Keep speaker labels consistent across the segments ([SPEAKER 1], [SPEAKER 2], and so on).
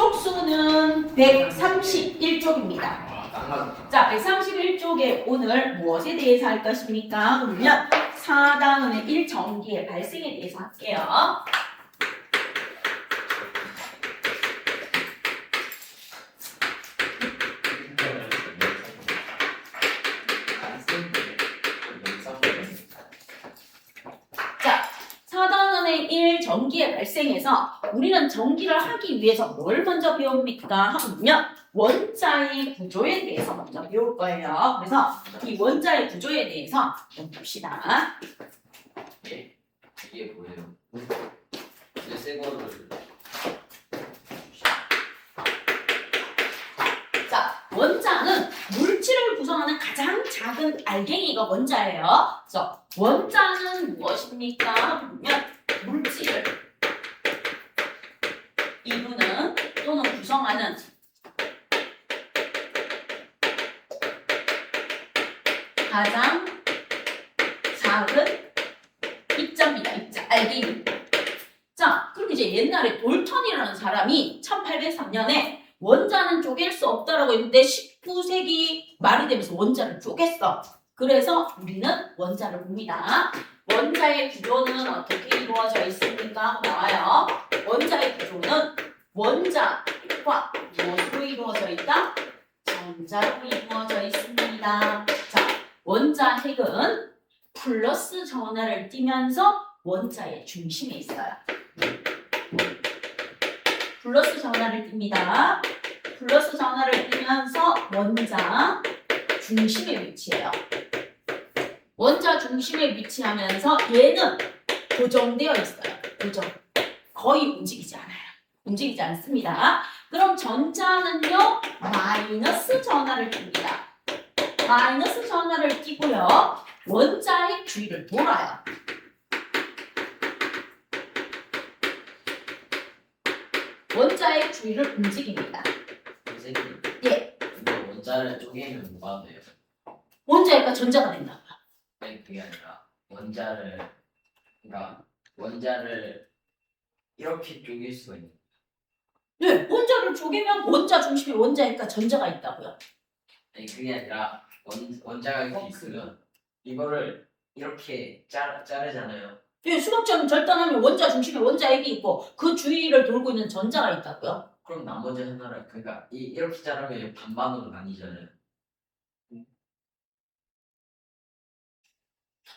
[SPEAKER 1] 쪽수는 131쪽입니다. 자, 131쪽에 오늘 무엇에 대해서 할 것입니까? 그러면 4다음에 1 전기의 발생에 대해서 할게요. 자, 4단원의 1 전기의 발생에서 우리는 전기를 하기 위해서 뭘 먼저 배웁니까? 하면 원자의 구조에 대해서 먼저 배울 거예요. 그래서 이 원자의 구조에 대해서 좀 봅시다.
[SPEAKER 2] 이게 뭐예요? 이제 새 거를
[SPEAKER 1] 자, 원자는 물질을 구성하는 가장 작은 알갱이가 원자예요. 그래서 원자는 무엇입니까? 보면 물질을 이루는 또는 구성하는 가장 작은 입자입니다. 입자, 알갱이. 자, 그럼 이제 옛날에 돌턴이라는 사람이 1803년에 원자는 쪼갤 수 없다라고 했는데 19세기 말이 되면서 원자를 쪼갰어. 그래서 우리는 원자를 봅니다. 원자의 구조는 어떻게 이루어져 있습니까? 나와요. 원자의 구조는 원자과 무엇으로 이루어져 있다? 전자로 이루어져 있습니다. 자, 원자 핵은 플러스 전하를 띠면서 원자의 중심에 있어요. 플러스 전하를 띱니다. 플러스 전하를 띠면서 원자 중심에 위치해요. 원자 중심에 위치하면서 얘는 고정되어 있어요. 고정. 거의 움직이지 않아요. 움직이지 않습니다. 그럼 전자는요, 마이너스 전하를 띱니다. 마이너스 전하를 띄고요, 원자의 주위를 돌아요. 원자의 주위를 움직입니다.
[SPEAKER 2] 선생님.
[SPEAKER 1] 예.
[SPEAKER 2] 근데 원자를 쪼개면 뭐가 돼요?
[SPEAKER 1] 원자니까 전자가 된다고요.
[SPEAKER 2] 아니 그게 아니라 그러니까 원자를 이렇게 쪼갤 수가 있는.
[SPEAKER 1] 네, 원자를 쪼개면 원자 중심에 원자니까 전자가 있다고요.
[SPEAKER 2] 아니 그게 아니라 원자가 이렇게 있으면 이거를 이렇게 자르잖아요.
[SPEAKER 1] 예, 수학적 절단하면 원자 중심에 원자핵이 있고 그 주위를 돌고 있는 전자가 있다고요.
[SPEAKER 2] 그럼 나머지 하나를 그러니까 이렇게 자르면 반반으로 나뉘잖아요.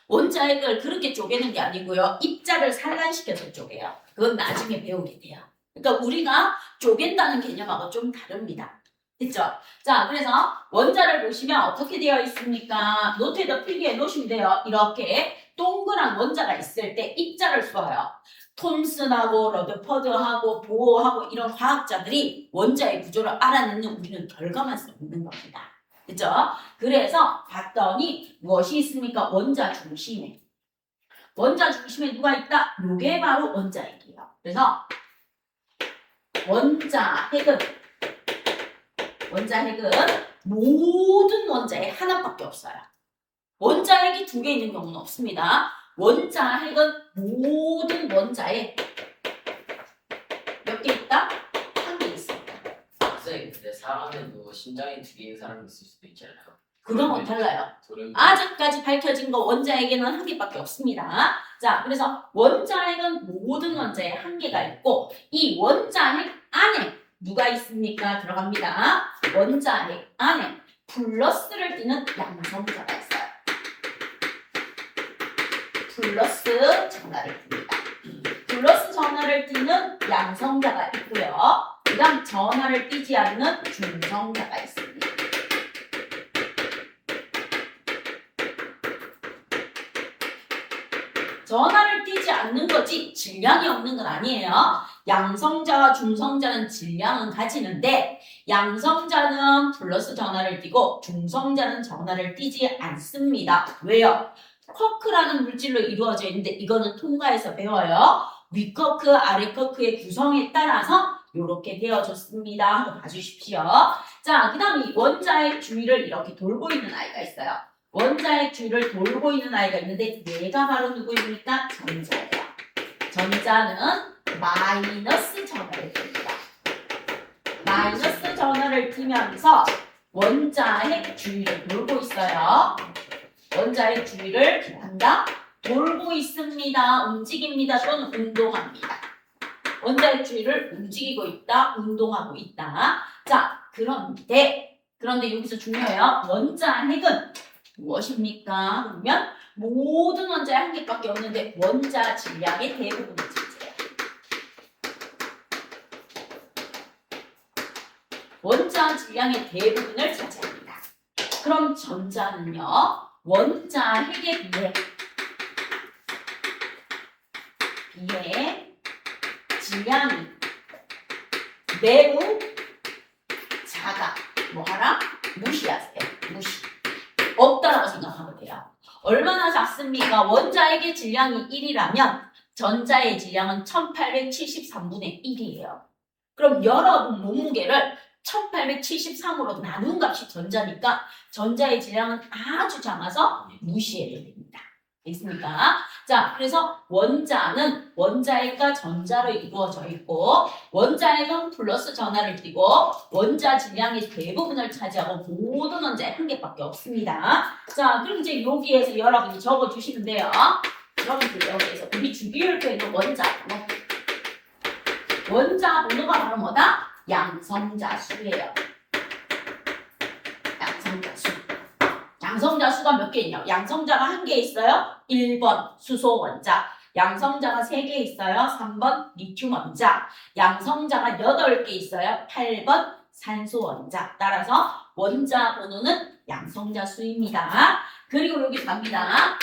[SPEAKER 1] 원자핵을 그렇게 쪼개는 게 아니고요. 입자를 산란시켜서 쪼개요. 그건 나중에 배우게 돼요. 그러니까 우리가 쪼갠다는 개념하고 좀 다릅니다. 됐죠? 자, 그래서 원자를 보시면 어떻게 되어 있습니까? 노트에다 필기해 놓으시면 돼요. 이렇게 동그란 원자가 있을 때 입자를 써요. 톰슨하고 러더퍼드하고 보어하고 이런 과학자들이 원자의 구조를 알아내는 우리는 결과만 써있는 겁니다. 그죠? 그래서 봤더니 무엇이 있습니까? 원자 중심에. 원자 중심에 누가 있다? 이게 바로 원자핵이에요. 그래서 원자핵은 모든 원자에 하나밖에 없어요. 원자핵이 2개 있는 경우는 없습니다. 원자핵은 모든 원자에 몇 개 있다? 1개 있습니다.
[SPEAKER 2] 선생님 근데 사람에도 심장이 2개인 사람이 있을 수도 있잖아요.
[SPEAKER 1] 그건 못 달라요.
[SPEAKER 2] 돌연
[SPEAKER 1] 아직까지 밝혀진 거 원자핵에는 1개밖에 없습니다. 자, 그래서 원자핵은 모든 원자에 1개가 있고 이 원자핵 안에 누가 있습니까? 들어갑니다. 원자핵 안에 플러스를 띠는 양성자가 있어요. 플러스 전하를 띱니다. 플러스 전하를 띠는 양성자가 있고요. 그 다음 전하를 띠지 않는 중성자가 있습니다. 전하를 띠지 않는 거지 질량이 없는 건 아니에요. 양성자와 중성자는 질량은 가지는데 양성자는 플러스 전하를 띠고 중성자는 전하를 띠지 않습니다. 왜요? 쿼크라는 물질로 이루어져 있는데 이거는 통과해서 배워요. 위 쿼크, 아래 쿼크의 구성에 따라서 이렇게 되어졌습니다. 한번 봐주십시오. 자, 그 다음 이 원자의 주위를 이렇게 돌고 있는 아이가 있어요. 원자의 주위를 돌고 있는 아이가 있는데 얘가 바로 누구입니까? 전자예요. 전자는 마이너스 전하를 줍니다. 마이너스 전하를 띠면서 원자핵 주위를 돌고 있어요. 원자핵 주위를 한다. 돌고 있습니다. 움직입니다. 또는 운동합니다. 원자핵 주위를 움직이고 있다. 운동하고 있다. 자, 그런데 여기서 중요해요. 원자핵은 무엇입니까? 그러면 모든 원자에 한 개밖에 없는데 원자 질량의 대부분을 차지해요. 원자 질량의 대부분을 차지합니다. 그럼 전자는요. 원자핵에 비해 질량이 매우 작아. 뭐하라? 무시하세요. 무시. 없다라고 생각하면 돼요. 얼마나 작습니까? 원자핵의 질량이 1이라면 전자의 질량은 1873분의 1이에요. 그럼 여러분 몸무게를 1873으로 나눈 값이 전자니까 전자의 질량은 아주 작아서 무시해야 됩니다. 됐습니까? 자, 그래서 원자는 원자핵과 전자로 이루어져 있고 원자핵은 플러스 전하를 띠고 원자 질량의 대부분을 차지하고 모든 원자에 한 개밖에 없습니다. 자, 그럼 이제 여기에서 여러분이 적어주시면 돼요. 여러분들 여기에서 우리 주기율표에 있는 원자 번호. 원자 번호가 바로 뭐다? 양성자수예요. 양성자수. 양성자 수가 몇 개 있냐? 양성자가 한 개 있어요. 1번 수소 원자. 양성자가 3개 있어요. 3번 리튬 원자. 양성자가 8개 있어요. 8번 산소 원자. 따라서 원자 번호는 양성자 수입니다. 그리고 여기 갑니다.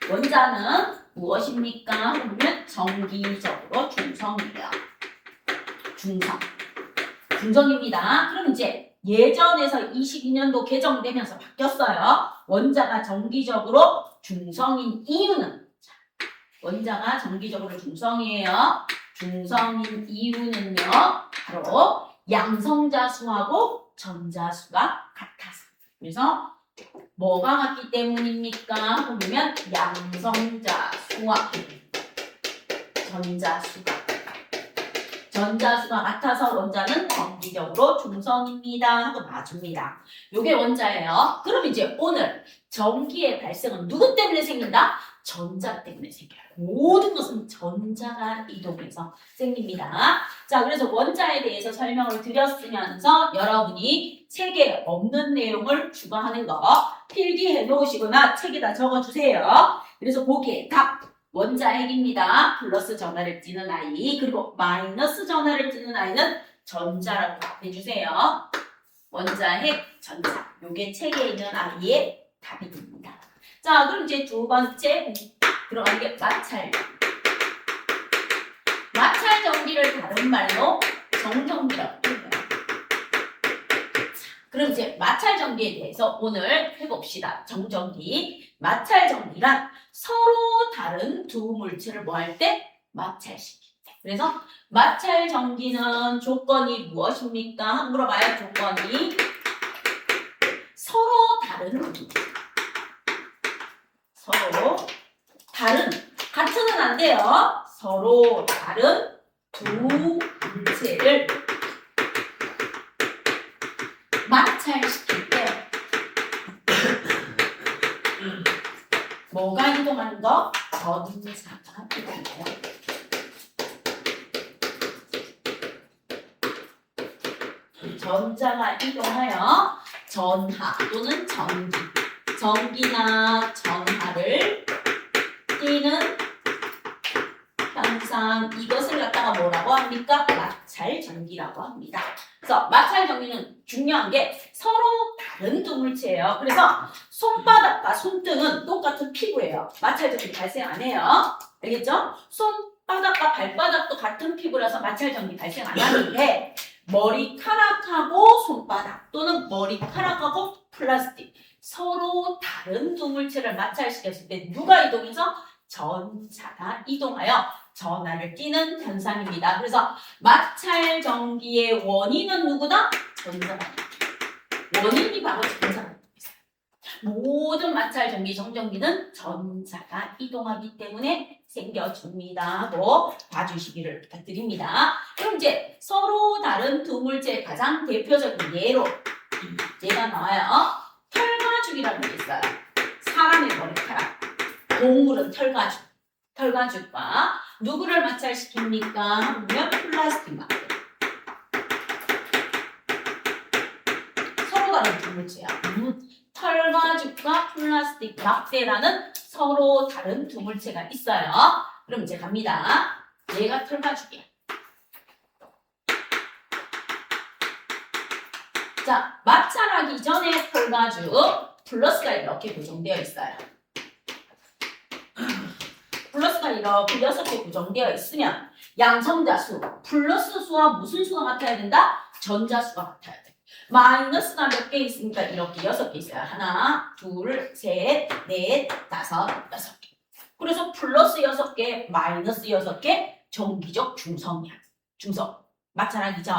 [SPEAKER 1] 원자는 무엇입니까? 그러면 정기적으로 중성이에요. 중성입니다. 그럼 이제 예전에서 22년도 개정되면서 바뀌었어요. 원자가 정기적으로 중성인 이유는 원자가 정기적으로 중성이에요. 중성인 이유는요. 바로 양성자 수하고 전자 수가 같아서. 그래서 뭐가 같기 때문입니까? 그러면 양성자 수와 전자 수가 같아서 원자는 정기적으로 중성입니다 하고 맞춥니다. 요게 원자예요. 그럼 이제 오늘 전기의 발생은 누구 때문에 생긴다? 전자 때문에 생겨요. 모든 것은 전자가 이동해서 생깁니다. 자, 그래서 원자에 대해서 설명을 드렸으면서 여러분이 책에 없는 내용을 추가하는 거 필기해 놓으시거나 책에다 적어주세요. 그래서 거기에 답. 원자핵입니다. 플러스 전하를 띠는 아이. 그리고 마이너스 전하를 띠는 아이는 전자라고 답해주세요. 원자핵, 전자. 요게 책에 있는 아이의 답이 됩니다. 자, 그럼 이제 두 번째 들어가는 게 마찰. 마찰 전기를 다른 말로 정전기라고 해요. 그럼 이제 마찰 전기에 대해서 오늘 해봅시다. 정전기. 마찰 전기란 서로 다른 두 물체를 뭐 할 때? 마찰시킬 때. 그래서 마찰 전기는 조건이 무엇입니까? 물어봐요. 조건이 서로 다른 같은은 안 돼요. 서로 다른 두 물체를 마찰시킬 때 뭐가 이동하는 거? 전자가 이동해요. 전자가 이동하여 전하 또는 전기나 전하를 띠는 현상, 이것을 갖다가 뭐라고 합니까? 마찰 전기라고 합니다. 그래서 마찰 전기는 중요한 게 서로 다른 두 물체예요. 그래서 손바닥과 손등은 똑같은 피부예요. 마찰 전기 발생 안 해요. 알겠죠? 손바닥과 발바닥도 같은 피부라서 마찰 전기 발생 안 하는데 머리카락하고 손바닥 또는 머리카락하고 플라스틱 서로 다른 두 물체를 마찰시켰을 때 누가 이동해서? 전자가 이동하여 전하를 띠는 현상입니다. 그래서 마찰 전기의 원인은 누구다? 전자가. 원인이 바로 전자가. 모든 마찰 전기 정전기는 전자가 이동하기 때문에 생겨줍니다 하고 봐주시기를 부탁드립니다. 그럼 이제 서로 다른 두 물질 가장 대표적인 예로 얘가 나와요. 털가죽이라는 게 있어요. 사람의 머리카락, 동물은 털가죽. 털가죽과 누구를 마찰시킵니까? 하면 플라스틱 막대. 서로 다른 두 물질이야. 털가죽과 플라스틱 막대라는 서로 다른 두 물체가 있어요. 그럼 이제 갑니다. 얘가 털가죽이야. 자, 마찰하기 전에 털가죽 플러스가 이렇게 고정되어 있어요. 플러스가 이렇게 6개 고정되어 있으면 양성자수, 플러스 수와 무슨 수가 같아야 된다? 전자수가 같아야 돼. 마이너스가 몇 개 있으니까 이렇게 6개 있어요. 하나, 둘, 셋, 넷, 다섯, 6개. 그래서 플러스 6개, 마이너스 6개, 정기적 중성이야. 중성. 마찰하기 전.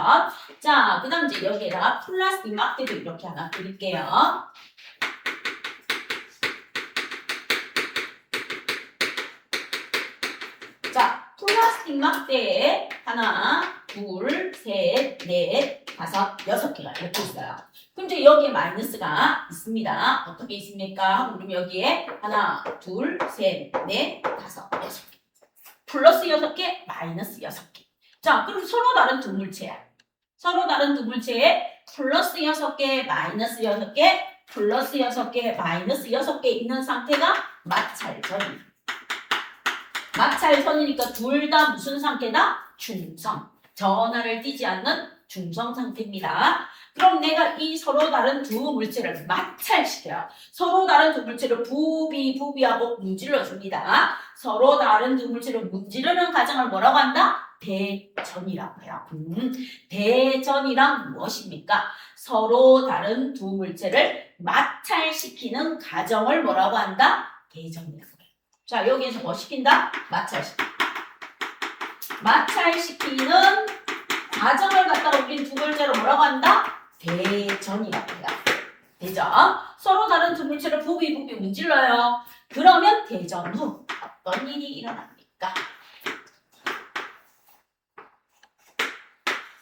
[SPEAKER 1] 자, 그 다음 이제 여기에다가 플라스틱 막대도 이렇게 하나 드릴게요. 자, 플라스틱 막대에 하나, 둘, 셋, 넷, 다섯, 6개가 이렇게 있어요. 그럼 이제 여기에 마이너스가 있습니다. 어떻게 있습니까? 그럼 여기에 하나, 둘, 셋, 넷, 다섯, 6개. 플러스 6개, 마이너스 6개. 자, 그럼 서로 다른 두 물체야. 서로 다른 두 물체에 플러스 6개, 마이너스 6개, 플러스 6개, 마이너스 6개 있는 상태가 마찰전이야. 마찰선이니까 둘 다 무슨 상태다? 중성. 전하를 띠지 않는 중성 상태입니다. 그럼 내가 이 서로 다른 두 물체를 마찰시켜요. 서로 다른 두 물체를 부비하고 문질러 줍니다. 서로 다른 두 물체를 문지르는 과정을 뭐라고 한다? 대전이라고 해요. 대전이란 무엇입니까? 서로 다른 두 물체를 마찰시키는 과정을 뭐라고 한다? 대전이라고 해요. 자, 여기에서 뭐 시킨다? 마찰시키는 과정을 갖다가 우린 두 글자로 뭐라고 한다? 대전이라고 해요. 대전. 서로 다른 두 물체를 부비 문질러요. 그러면 대전 후 어떤 일이 일어납니까?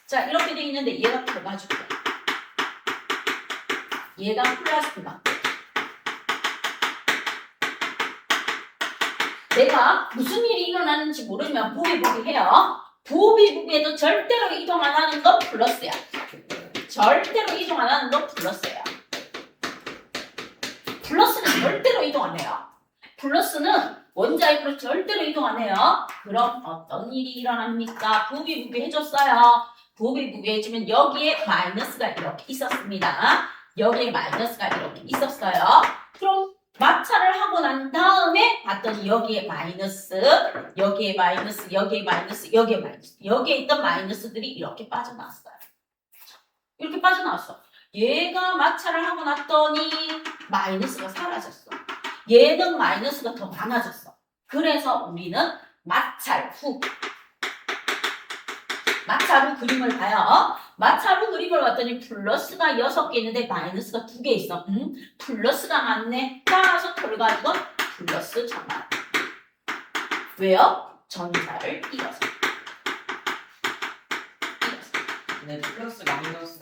[SPEAKER 1] 자, 이렇게 돼 있는데 얘가 털가죽이야. 얘가 플라스틱이야. 내가 무슨 일이 일어나는지 모르지만 부비해요. 부비해도 절대로 이동 안 하는 건 플러스야. 절대로 이동 안 하는 건 플러스야. 플러스는 절대로 이동 안 해요. 플러스는 원자입으로 절대로 이동 안 해요. 그럼 어떤 일이 일어납니까? 부비 해줬어요. 부비 해주면 여기에 마이너스가 이렇게 있었습니다. 여기에 마이너스가 이렇게 있었어요. 그럼 마찰을 하고 난 다음에 봤더니 여기에 마이너스, 여기에 마이너스, 여기에 마이너스, 여기에 마이너스. 여기에 있던 마이너스들이 이렇게 빠져나왔어요. 이렇게 빠져나왔어. 얘가 마찰을 하고 났더니 마이너스가 사라졌어. 얘는 마이너스가 더 많아졌어. 그래서 우리는 마찰 후 그림을 봐요. 마찰 후 그림을 봤더니 플러스가 6개 있는데 마이너스가 2개 있어. 플러스가 많네. 따라서 결과적은 플러스 전화. 왜요? 전자를 잃어서.
[SPEAKER 2] 근데 플러스 마이너스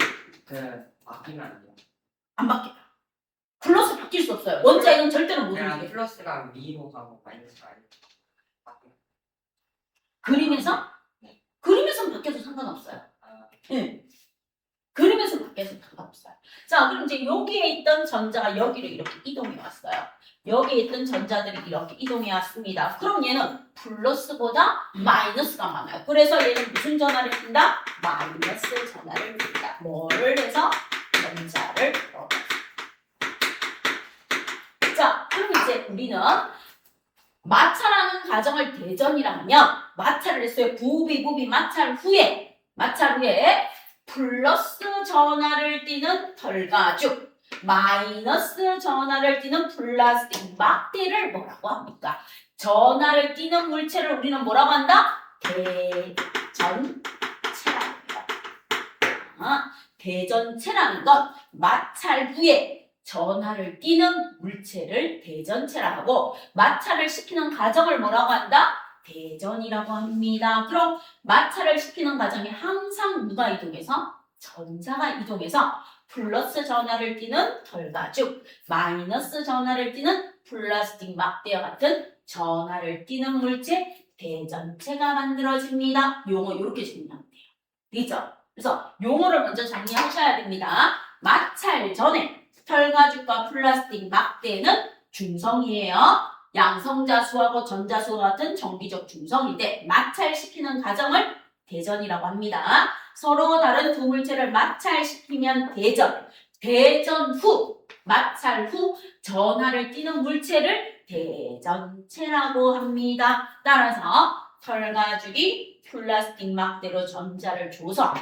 [SPEAKER 2] 바뀌면 안 돼요.
[SPEAKER 1] 안 바뀌어요. 플러스 바뀔 수 없어요. 원자에는 절대로 못
[SPEAKER 2] 그냥
[SPEAKER 1] 움직여요.
[SPEAKER 2] 플러스가 위로 가고 마이너스가 아래로 바뀌어요.
[SPEAKER 1] 그림에서? 그림에서는 바뀌어도 상관없어요. 네. 그림에서 바뀌어서 상관없어요. 자, 그럼 이제 여기에 있던 전자가 여기로 이렇게 이동해 왔어요. 여기에 있던 전자들이 이렇게 이동해 왔습니다. 그럼 얘는 플러스보다 마이너스가 많아요. 그래서 얘는 무슨 전화를 띈다? 마이너스 전화를 띈다. 뭐를 해서? 전자를 넣어. 자, 그럼 이제 우리는 마찰하는 과정을 대전이라 하면 마찰을 했어요. 부비 마찰 후에 플러스 전하를 띠는 털가죽, 마이너스 전하를 띠는 플라스틱 막대를 뭐라고 합니까? 전하를 띠는 물체를 우리는 뭐라고 한다? 대전체라고 해요. 대전체라는 건 마찰 후에 전하를 띄는 물체를 대전체라 하고 마찰을 시키는 과정을 뭐라고 한다? 대전이라고 합니다. 그럼 마찰을 시키는 과정에 항상 누가 이동해서? 전자가 이동해서 플러스 전하를 띄는 털가죽, 마이너스 전하를 띄는 플라스틱 막대와 같은 전하를 띄는 물체 대전체가 만들어집니다. 용어 이렇게 정리하면 돼요. 되죠? 그래서 용어를 먼저 정리하셔야 됩니다. 마찰 전에 털가죽과 플라스틱 막대는 중성이에요. 양성자수하고 전자수와 같은 정기적 중성인데 마찰시키는 과정을 대전이라고 합니다. 서로 다른 두 물체를 마찰시키면 대전, 대전 후, 마찰 후 전하를 띠는 물체를 대전체라고 합니다. 따라서 털가죽이 플라스틱 막대로 전자를 줘서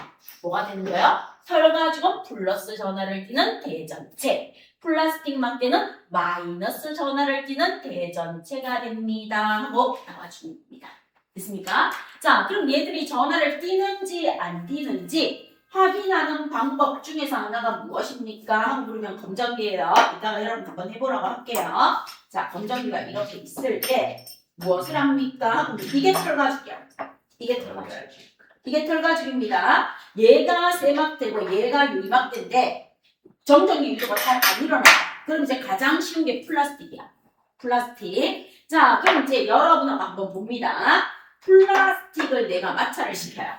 [SPEAKER 1] 뭐가 되는 거예요? 털가죽은 플러스 전하를 띠는 대전체, 플라스틱 막대는 마이너스 전하를 띠는 대전체가 됩니다. 하고 나와주는 겁니다. 됐습니까? 자, 그럼 얘들이 전하를 띄는지 안 띄는지 확인하는 방법 중에서 하나가 무엇입니까? 하고 물으면 검정기예요. 이따가 여러분 한번 해보라고 할게요. 자, 검정기가 이렇게 있을 때 무엇을 합니까? 하고 이게 털가죽이야. 이게 털가죽. 이게 털가죽입니다. 얘가 세막대고 얘가 유리막대인데 정전기 유도가 잘 안 일어나요. 그럼 이제 가장 쉬운 게 플라스틱이야. 플라스틱. 자, 그럼 이제 여러분은 한번 봅니다. 플라스틱을 내가 마찰을 시켜요.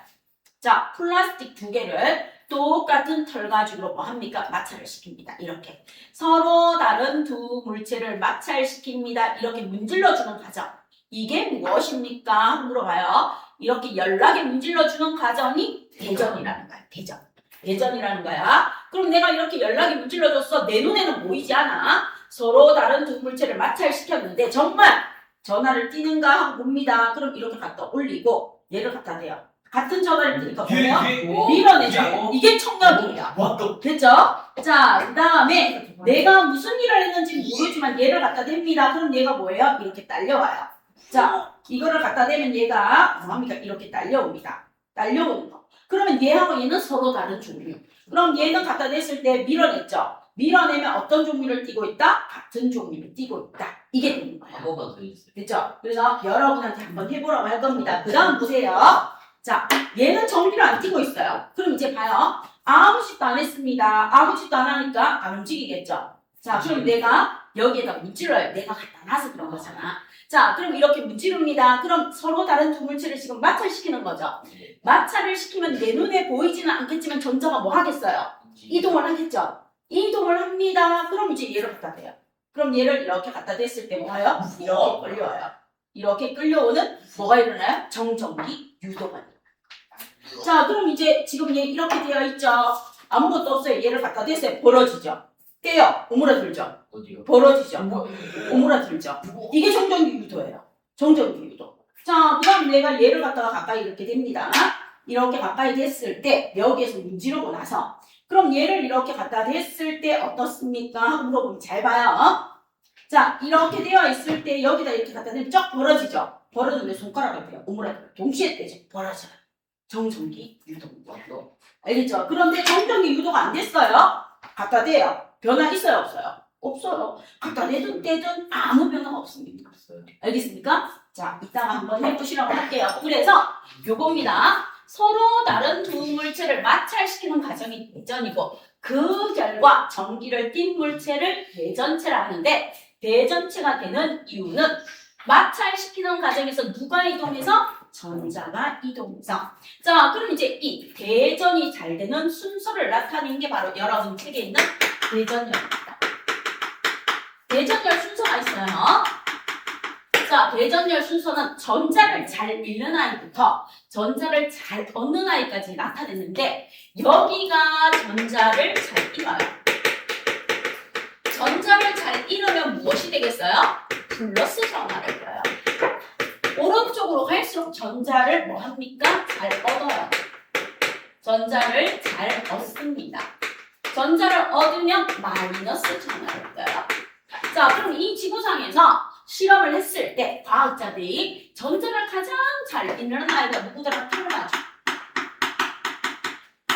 [SPEAKER 1] 자, 플라스틱 두 개를 똑같은 털가죽으로 뭐 합니까? 마찰을 시킵니다. 이렇게. 서로 다른 두 물체를 마찰시킵니다. 이렇게 문질러주는 과정. 이게 무엇입니까? 물어봐요. 이렇게 연락에 문질러주는 과정이 대전이라는 거야. 대전. 대전이라는 거야. 그럼 내가 이렇게 연락이 문질러줬어. 내 눈에는 보이지 않아. 서로 다른 두 물체를 마찰시켰는데 정말 전하를 띄는가 하고 봅니다. 그럼 이렇게 갖다 올리고 얘를 갖다 대요. 같은 전하를 띄니까 뭐예요? 밀어내죠. 이게 청력이에요. 됐죠? 자, 그 다음에 내가 무슨 일을 했는지 모르지만 얘를 갖다 댑니다. 그럼 얘가 뭐예요? 이렇게 딸려와요. 자, 이거를 갖다 대면 얘가 뭐합니까? 이렇게 딸려옵니다. 딸려오는 거. 그러면 얘하고 얘는 서로 다른 종류. 그럼 얘는 갖다 댔을 때 밀어냈죠. 밀어내면 어떤 종류를 띠고 있다? 같은 종류를 띠고 있다. 이게 되는 거예요.
[SPEAKER 2] 뭐가 더 있어요?
[SPEAKER 1] 됐죠? 그래서 여러분한테 한번 해보라고 할 겁니다. 그 다음 보세요. 자, 얘는 전기를 안 띠고 있어요. 그럼 이제 봐요. 아무 짓도 안 했습니다. 아무 짓도 안 하니까 안 움직이겠죠? 자, 그럼 내가 여기에다 문질러요. 내가 갖다 놔서 그런 거잖아. 자, 그럼 이렇게 문지릅니다. 그럼 서로 다른 두 물체를 지금 마찰시키는 거죠. 마찰을 시키면 내 눈에 보이지는 않겠지만 전자가 뭐 하겠어요? 이동을 하겠죠. 이동을 합니다. 그럼 이제 얘를 갖다 대요. 그럼 얘를 이렇게 갖다 댔을 때 뭐예요? 이렇게 끌려와요. 이렇게 끌려오는 뭐가 일어나요? 정전기 유도가 일어나요. 자, 그럼 이제 지금 얘 이렇게 되어 있죠. 아무것도 없어요. 얘를 갖다 댔어요. 벌어지죠. 떼요. 오므라들죠.
[SPEAKER 2] 어디요?
[SPEAKER 1] 벌어지죠. 오므라들죠. 이게 정전기 유도예요. 정전기 유도. 자, 그 다음 내가 얘를 갖다가 가까이 이렇게 됩니다. 이렇게 가까이 됐을 때 여기에서 문지르고 나서 그럼 얘를 이렇게 갖다 댔을 때 어떻습니까? 하고 물어보면 잘 봐요. 자, 이렇게 되어 있을 때 여기다 이렇게 갖다 대면 쩍 벌어지죠. 벌어지는데 손가락을 대요. 오므라들 동시에 떼죠. 벌어져요. 정전기 유도. 알겠죠? 그런데 정전기 유도가 안 됐어요. 갖다 대요. 변화 있어요? 없어요? 없어요. 갖다 대든 떼든 아무 변화가 없습니다. 알겠습니까? 자, 이따가 한번 해보시라고 할게요. 그래서 요겁니다. 서로 다른 두 물체를 마찰시키는 과정이 대전이고 그 결과 전기를 띤 물체를 대전체라 하는데 대전체가 되는 이유는 마찰시키는 과정에서 누가 이동해서? 전자가 이동해서. 자, 그럼 이제 이 대전이 잘 되는 순서를 나타내는 게 바로 여러분 책에 있는 대전열입니다. 대전열 순서가 있어요. 자, 대전열 순서는 전자를 잘 잃는 아이부터 전자를 잘 얻는 아이까지 나타냈는데 여기가 전자를 잘 잃어요. 전자를 잘 잃으면 무엇이 되겠어요? 플러스 전하를 잃어요. 오른쪽으로 갈수록 전자를 뭐 합니까? 잘 얻어요. 전자를 잘 얻습니다. 전자를 얻으면 마이너스 전하를 얻어요. 자, 그럼 이 지구상에서 실험을 했을 때 과학자들이 전자를 가장 잘 잃는 아이가 누구더라? 털가죽.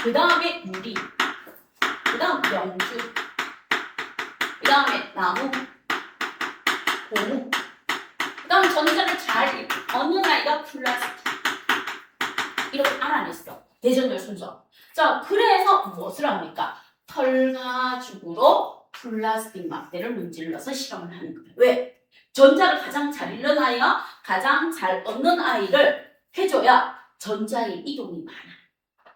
[SPEAKER 1] 그 다음에 유리. 그 다음 명주. 다음에 나무, 고무. 그 다음에 전자를 잘 얻는 아이가 플라스틱. 이렇게 알아냈어. 대전열 순서. 자, 그래서 무엇을 합니까? 털가죽으로 플라스틱 막대를 문질러서 실험을 하는 거예요. 왜? 전자를 가장 잘 잃는 아이와 가장 잘 얻는 아이를 해줘야 전자의 이동이 많아.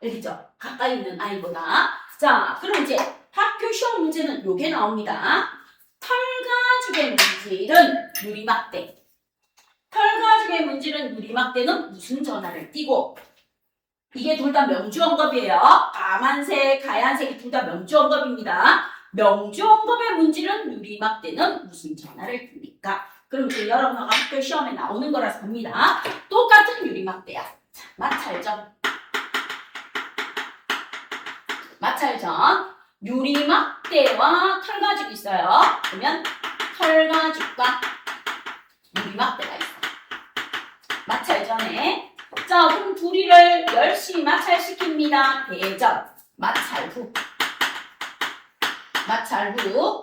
[SPEAKER 1] 알겠죠? 가까이 있는 아이보다. 자, 그럼 이제 학교 시험 문제는 요게 나옵니다. 털가죽의 문질은 유리막대. 털가죽의 문질은 유리막대는 무슨 전하를 띠고, 이게 둘 다 명주원겁이에요. 까만색, 하얀색이 둘 다 명주원겁입니다. 명주원겁의 문질은 유리막대는 무슨 전하를 띱니까? 그럼 이제 여러분하고 학교 시험에 나오는 거라서 봅니다. 똑같은 유리막대야. 자, 마찰점. 마찰점. 유리막대와 털가죽이 있어요. 그러면 털가죽과 유리막대가 있어. 마찰전에. 자, 그럼 둘이를 열심히 마찰시킵니다. 대전. 마찰 후. 마찰 후.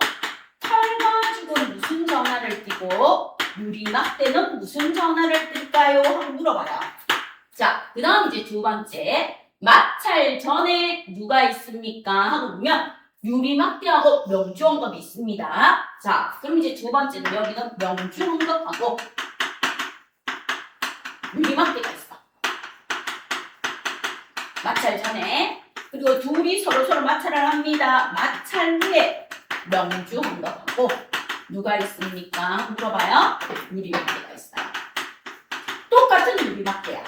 [SPEAKER 1] 털가죽은 무슨 전하를 띠고 유리막대는 무슨 전하를 띨까요? 한번 물어봐요. 자, 그 다음 이제 두 번째. 마찰 전에 누가 있습니까? 하고 보면 유리막대하고 명주원겁이 있습니다. 자, 그럼 이제 두 번째는 여기는 명주원겁하고 유리막대가 있어. 마찰 전에. 그리고 둘이 서로 마찰을 합니다. 마찰 후에 명주원겁하고 누가 있습니까? 물어봐요. 유리막대가 있어요. 똑같은 유리막대야.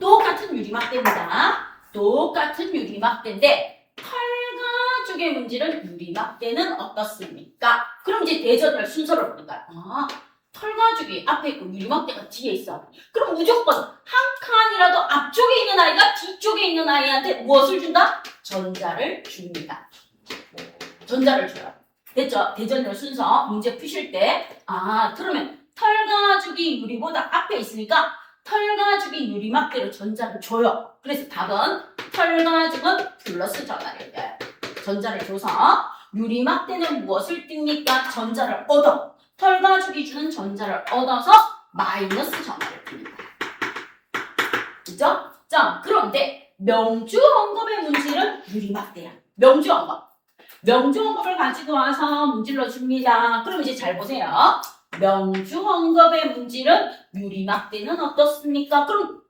[SPEAKER 1] 똑같은 유리막대입니다. 똑같은 유리막대인데 털가죽의 문질은 유리막대는 어떻습니까? 그럼 이제 대전열 순서를 보니까 털가죽이 앞에 있고 유리막대가 뒤에 있어. 그럼 무조건 한 칸이라도 앞쪽에 있는 아이가 뒤쪽에 있는 아이한테 무엇을 준다? 전자를 줍니다. 전자를 줘요. 됐죠? 대전열 순서 문제 푸실 때 그러면 털가죽이 유리보다 앞에 있으니까 털가죽이 유리막대로 전자를 줘요. 그래서 답은 털가죽은 플러스 전하를 떼요. 전자를 줘서 유리막대는 무엇을 띱니까? 전자를 얻어. 털가죽이 주는 전자를 얻어서 마이너스 전하를 띱니다. 그죠? 자, 그런데 명주원겁의 문질은 유리막대야. 명주원겁. 명주원겁을 가지고 와서 문질러 줍니다. 그럼 이제 잘 보세요. 명주원겁의 문질은 유리막대는 어떻습니까? 그럼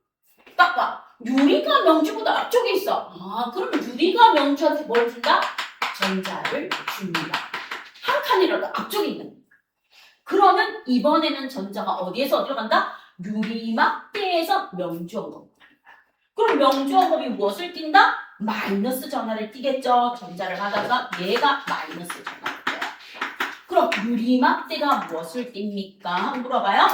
[SPEAKER 1] 딱 봐. 유리가 명주보다 앞쪽에 있어. 그럼 유리가 명주한테 뭘 준다? 전자를 줍니다. 한 칸이라도 앞쪽에 있는. 그러면 이번에는 전자가 어디에서 어디로 간다? 유리막대에서 명주원겁. 그럼 명주원겁이 무엇을 띈다? 마이너스 전하를 띠겠죠. 전자를 받아서 얘가 마이너스 전하를 띄어요. 그럼 유리막대가 무엇을 띱니까? 한번 물어봐요.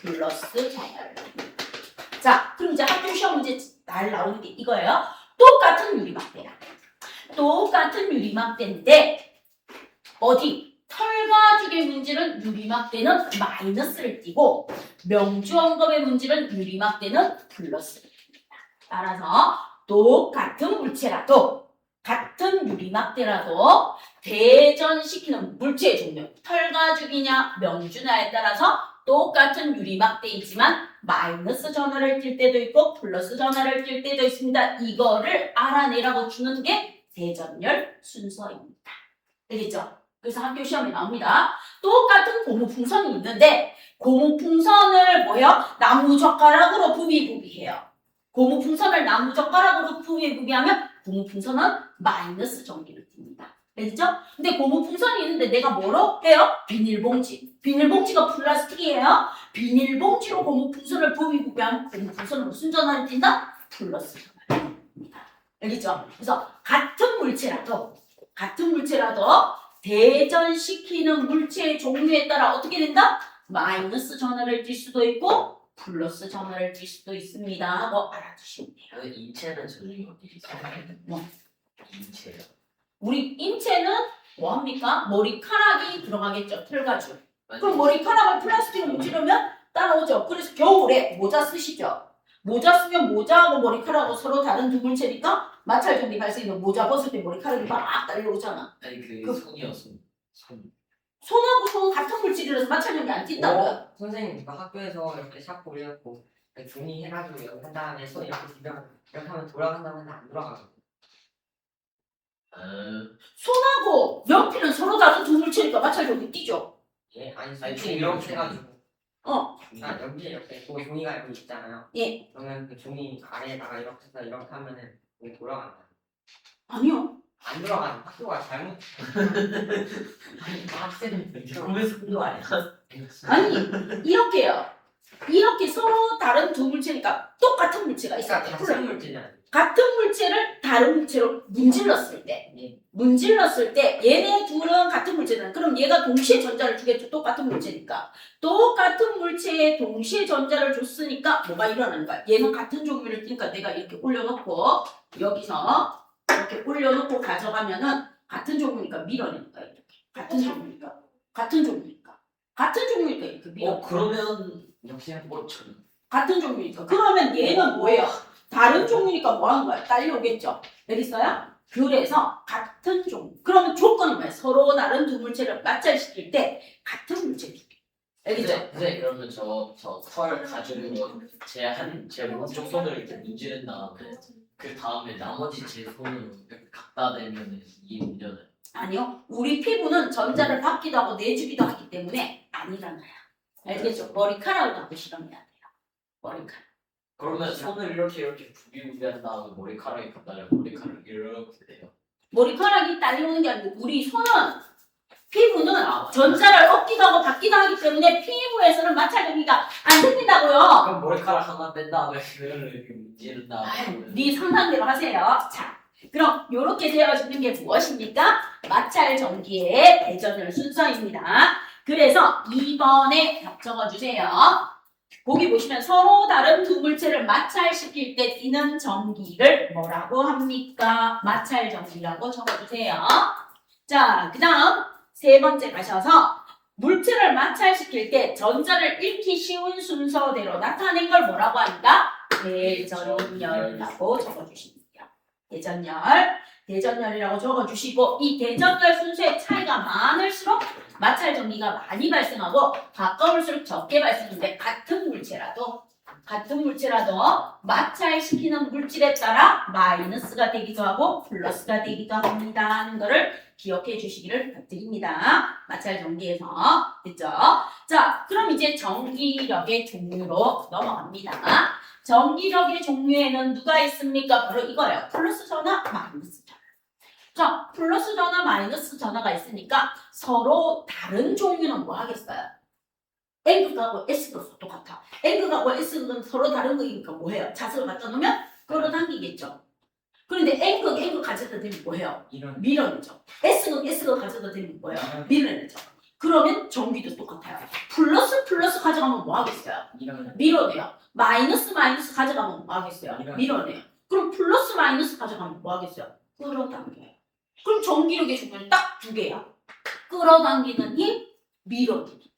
[SPEAKER 1] 플러스 전하를 띱니다. 자, 그럼 이제 학교 시험 문제 날 나오는 게 이거예요. 똑같은 유리막대야. 똑같은 유리막대인데 어디? 털가죽의 문질은 유리막대는 마이너스를 띠고 명주원겁의 문질은 유리막대는 플러스를 띱니다. 따라서 똑같은 물체라도 같은 유리막대라도 대전시키는 물체의 종류 털가죽이냐 명주냐에 따라서 똑같은 유리막대이지만 마이너스 전하를 띨 때도 있고 플러스 전하를 띨 때도 있습니다. 이거를 알아내라고 주는 게 대전열 순서입니다. 알겠죠? 그래서 학교 시험에 나옵니다. 똑같은 고무풍선이 있는데 고무풍선을 뭐예요? 나무젓가락으로 부비부비해요. 고무풍선을 나무젓가락으로 부비부비하면 고무풍선은 마이너스 전기를 띱니다. 알겠죠? 근데 고무풍선이 있는데 내가 뭐로 해요? 비닐봉지. 비닐봉지가 플라스틱이에요. 비닐봉지로 고무풍선을 부비부비하면 고무풍선은 무슨 전하를 띈다? 플러스 전하를 띱니다. 알겠죠? 그래서 같은 물체라도 대전시키는 물체의 종류에 따라 어떻게 된다? 마이너스 전하를 띨 수도 있고 플러스 전하를 띨 수도 있습니다 하고 알아두시면 돼요.
[SPEAKER 2] 인체는 선생님 어떻게 생각해요?
[SPEAKER 1] 뭐?
[SPEAKER 2] 인체요.
[SPEAKER 1] 우리 인체는 뭐합니까? 머리카락이 들어가겠죠. 털가죽. 그럼 머리카락을 플라스틱으로 문지르면 따라오죠. 그래서 겨울에 모자 쓰시죠. 모자 쓰면 모자하고 머리카락하고 서로 다른 두 물체니까 마찰 전기 발생이면 모자 벗을 때 머리카락이 막 달려오잖아.
[SPEAKER 2] 아니 그 손이요 손.
[SPEAKER 1] 손하고 손 같은 물질이라서 마찰력이 안 뛴다고요.
[SPEAKER 3] 선생님 이거 학교에서 이렇게 샤프 올려놓고 종이 해가지고 이렇게 한 다음에 손 이렇게 비벼 이렇게 하면 돌아간다면 안 돌아가요.
[SPEAKER 1] 손하고 연필은 서로 다른 두 물체니까 마찰력이 뛰죠.
[SPEAKER 3] 예, 아니
[SPEAKER 2] 아니,
[SPEAKER 3] 종이 이렇게 해가지고
[SPEAKER 1] 어.
[SPEAKER 3] 아 연필 이렇게 있고 종이가 여기 있잖아요.
[SPEAKER 1] 예.
[SPEAKER 3] 그러면 그 종이 아래에다가 이렇게 해서 이렇게 하면은 이게 돌아간다.
[SPEAKER 1] 아니요.
[SPEAKER 3] 안 돌아가는 학교가 잘못.
[SPEAKER 2] 아니 학생은 그러면서 한거 아니야?
[SPEAKER 1] 아니 이렇게요. 이렇게 서로 다른 두 물체니까 똑같은 물체가 있어요.
[SPEAKER 3] 그러니까 같은 물질이 아니에요.
[SPEAKER 1] 같은 물체를 다른 물체로 문질렀을 때,
[SPEAKER 3] 예.
[SPEAKER 1] 문질렀을 때 얘네 둘은 같은 물체잖아요. 그럼 얘가 동시에 전자를 주겠죠. 똑같은 물체니까. 똑같은 물체에 동시에 전자를 줬으니까 뭐가 일어나는 거야? 얘는 같은 종류를 띄니까 내가 이렇게 올려놓고 여기서 이렇게 올려놓고 가져가면은 같은 종류니까 밀어내는 거야. 이렇게. 같은 종류니까. 같은 종류니까. 같은 종류니까 이렇게 밀어.
[SPEAKER 2] 그러면 역시 뭐좀
[SPEAKER 1] 같은 종류니까. 그러면 얘는 뭐예요? 다른 종류니까 뭐 하는 거야? 딸려오겠죠. 알겠어요? 그래서 같은 종류. 그러면 조건이 뭐야? 서로 다른 두 물체를 마찰시킬 때 같은 물체 두 개. 알겠죠?
[SPEAKER 2] 선생님 그러면 저털 가지고 제 오른쪽 손을 이렇게 문지른 다음에 그 다음에 나머지 제 손으로 이렇게 갖다 대면 이 문제는
[SPEAKER 1] 아니요. 우리 피부는 전자를 받기도 하고 내주기도 하기 때문에 안 일어나요. 알겠죠? 머리카락으로 하고 실험해야 돼요. 머리카락.
[SPEAKER 2] 그러면 손을 이렇게 부비부비한 다음에 머리카락이 갖다려 머리카락이 이렇게 돼요.
[SPEAKER 1] 머리카락이 딸려오는 게 아니고 우리 손은 피부는 전자를 얻기도 하고 받기도 하기 때문에 피부에서는 마찰력이가 안 생긴다고요.
[SPEAKER 2] 그럼 머리카락 하나 뺀 다음에 그거를 이렇게 문지른 다음에
[SPEAKER 1] 네 상상대로 하세요. 자, 그럼 이렇게 세워지는 게 무엇입니까? 마찰 전기의 대전열 순서입니다. 그래서 2번에 답 적어주세요. 보기 보시면 서로 다른 두 물체를 마찰시킬 때 뛰는 전기를 뭐라고 합니까? 마찰 전기라고 적어주세요. 자, 그 다음 세 번째 가셔서 물체를 마찰시킬 때 전자를 잃기 쉬운 순서대로 나타낸 걸 뭐라고 합니까? 대전열이라고 적어주시면 돼요. 대전열이라고 적어주시고 이 대전열 순서의 차이가 많을수록 마찰 전기가 많이 발생하고 가까울수록 적게 발생하는데 같은 물체라도 마찰시키는 물질에 따라 마이너스가 되기도 하고 플러스가 되기도 합니다 하는 거를 기억해 주시기를 부탁드립니다. 마찰 전기에서 됐죠? 자, 그럼 이제 전기력의 종류로 넘어갑니다. 전기력의 종류에는 누가 있습니까? 바로 이거예요. 플러스 전화, 마이너스 전화. 자, 플러스 전화, 마이너스 전화가 있으니까 서로 다른 종류는 뭐 하겠어요? N극하고 S극 똑같아. N극하고 S극은 서로 다른 극이니까 뭐 해요? 자석을 갖다 놓으면 끌어당기겠죠. 그런데 N극 가져다 대면 뭐 해요?
[SPEAKER 3] 이런
[SPEAKER 1] 밀어내죠. S극 가져다 대면 뭐예요? 밀어내죠. 그러면 전기도 똑같아요. 플러스 가져가면 뭐 하겠어요?
[SPEAKER 3] 이런
[SPEAKER 1] 밀어내요. 마이너스 가져가면 뭐 하겠어요? 밀어내요. 그럼 플러스 마이너스 가져가면 뭐 하겠어요? 끌어당겨요. 그럼 전기력의 종류는 딱 두 개야. 끌어당기는 힘, 밀어내기.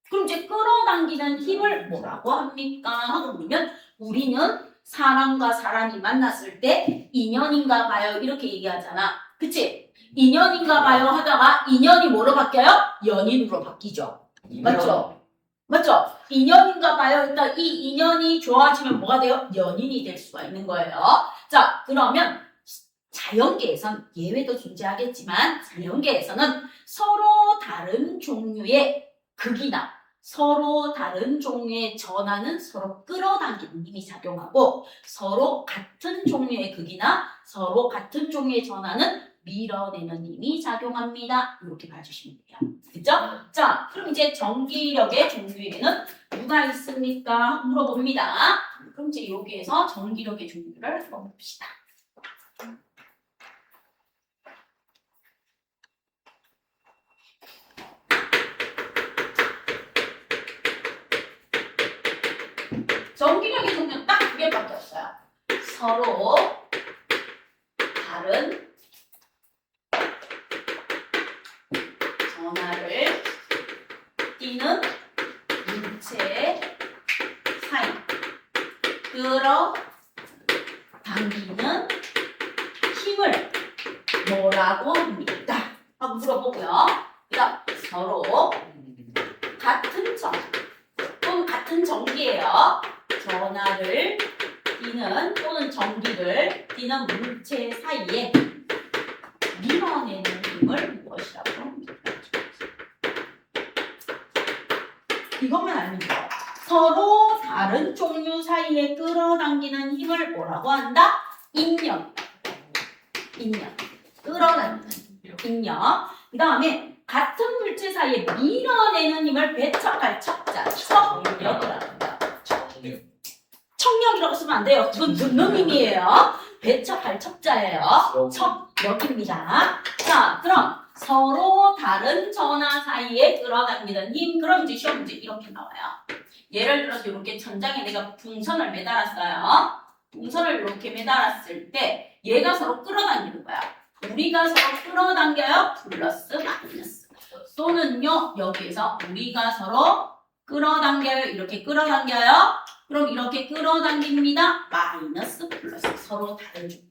[SPEAKER 1] 그럼 이제 끌어당기는 힘을 뭐라고 합니까? 하고 보면 우리는 사람과 사람이 만났을 때 인연인가 봐요 이렇게 얘기하잖아. 그치? 인연인가 봐요 하다가 인연이 뭐로 바뀌어요? 연인으로 바뀌죠. 맞죠? 맞죠? 인연인가 봐요. 일단 이 인연이 좋아지면 뭐가 돼요? 연인이 될 수가 있는 거예요. 자, 그러면 자연계에선 예외도 존재하겠지만 자연계에서는 서로 다른 종류의 극이나 서로 다른 종류의 전하는 서로 끌어당기는 힘이 작용하고 서로 같은 종류의 극이나 서로 같은 종류의 전하는 밀어내는 힘이 작용합니다. 이렇게 봐주시면 돼요. 그죠? 자, 그럼 이제 전기력의 종류에는 누가 있습니까? 물어봅니다. 그럼 이제 여기에서 전기력의 종류를 한번 봅시다. 전기력의 종류는 딱 두 개밖에 없어요. 서로 다른 전하를 띠는 물체 사이 끌어당기는 힘을 뭐라고 합니까? 하고 물어보고요. 그다음 서로 같은 전 또는 같은 전기예요. 전하를 띠는 또는 전기를 띠는 물체 사이에 밀어내는 힘을 무엇이라고 합니까? 이것만 알면 돼요. 서로 다른 종류 사이에 끌어당기는 힘을 뭐라고 한다? 인력. 끌어당기는 인력. 그 다음에 같은 물체 사이에 밀어내는 힘을 배척할 척자. 척력이라고 한다. 척력이라고 쓰면 안 돼요. 그건 듣는 힘이에요. 배척할 척자예요. 척력입니다. 자, 그럼 서로 다른 전하 사이에 끌어당기는 힘. 그럼 이제 시험 문제 이렇게 나와요. 예를 들어서 이렇게 천장에 내가 풍선을 매달았어요. 풍선을 이렇게 매달았을 때 얘가 서로 끌어당기는 거야. 우리가 서로 끌어당겨요. 플러스 마이너스. 또는요. 여기에서 우리가 서로 끌어당겨요. 이렇게 끌어당겨요. 그럼 이렇게 끌어당깁니다. 마이너스 플러스. 서로 다른 종.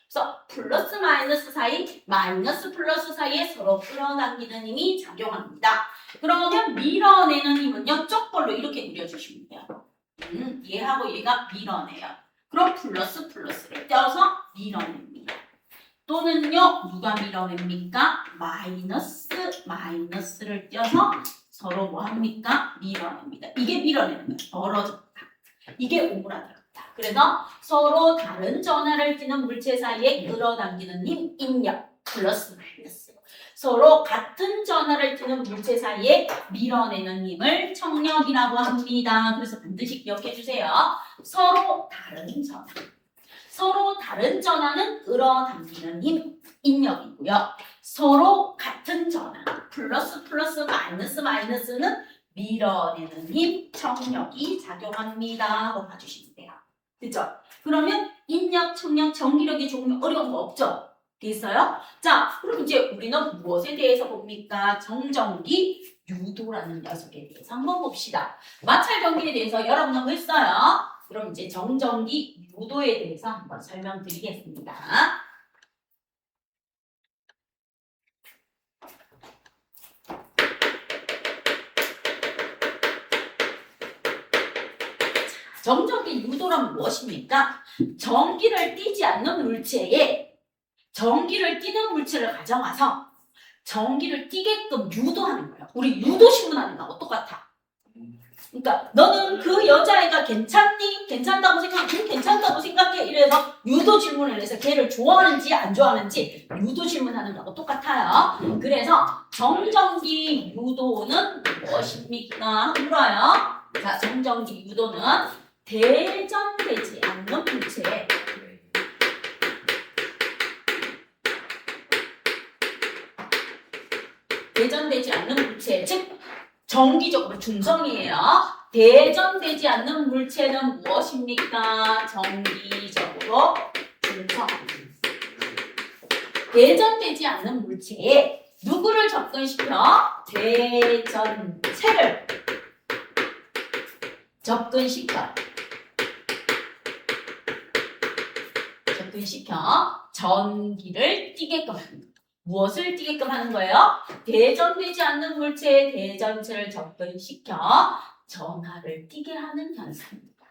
[SPEAKER 1] 그래서 플러스 마이너스 사이, 마이너스 플러스 사이에 서로 끌어당기는 힘이 작용합니다. 그러면 밀어내는 힘은요. 쪽벌로 이렇게 그려주시면 돼요. 얘하고 얘가 밀어내요. 그럼 플러스 플러스를 떼어서 밀어냅니다. 또는요. 누가 밀어냅니까? 마이너스 마이너스를 떼어서 서로 뭐합니까? 밀어냅니다. 이게 밀어내는 거예요. 벌어졌다. 이게 오므라들었다. 그래서 서로 다른 전하를 띠는 물체 사이에 끌어당기는 힘, 인력, 플러스 마이너스. 서로 같은 전하를 띠는 물체 사이에 밀어내는 힘을 척력이라고 합니다. 그래서 반드시 기억해 주세요. 서로 다른 전하. 서로 다른 전하는 끌어당기는 힘, 인력이고요. 서로 같은 전하, 플러스 플러스 마이너스 마이너스는 밀어내는 힘, 척력이 작용합니다. 하고 봐주시면 돼요. 그죠? 그러면 인력, 척력, 전기력의 종류 어려운 거 없죠? 됐어요? 자, 그럼 이제 우리는 무엇에 대해서 봅니까? 정전기 유도라는 녀석에 대해서 한번 봅시다. 마찰 전기에 대해서 여러분은 했어요. 그럼 이제 정전기 유도에 대해서 한번 설명드리겠습니다. 정전기 유도란 무엇입니까? 전기를 띠지 않는 물체에 전기를 띠는 물체를 가져와서 전기를 띠게끔 유도하는 거예요. 우리 유도신문하는 거하고 똑같아. 그러니까 너는 그 여자애가 괜찮니? 괜찮다고 생각해? 괜찮다고 생각해? 이래서 유도 질문을 해서 걔를 좋아하는지 안 좋아하는지 유도 질문하는 거하고 똑같아요. 그래서 정전기 유도는 무엇입니까? 물어요. 자, 정전기 유도는 대전되지 않는 물체에 대전되지 않는 물체, 즉 정기적으로 중성이에요. 대전되지 않는 물체는 무엇입니까? 정기적으로 중성. 대전되지 않는 물체에 누구를 접근시켜? 대전체를 접근시켜 전기를 띠게끔 합니다. 무엇을 띠게끔 하는 거예요? 대전되지 않는 물체에 대전체를 접근시켜 전하를 띠게 하는 현상입니다.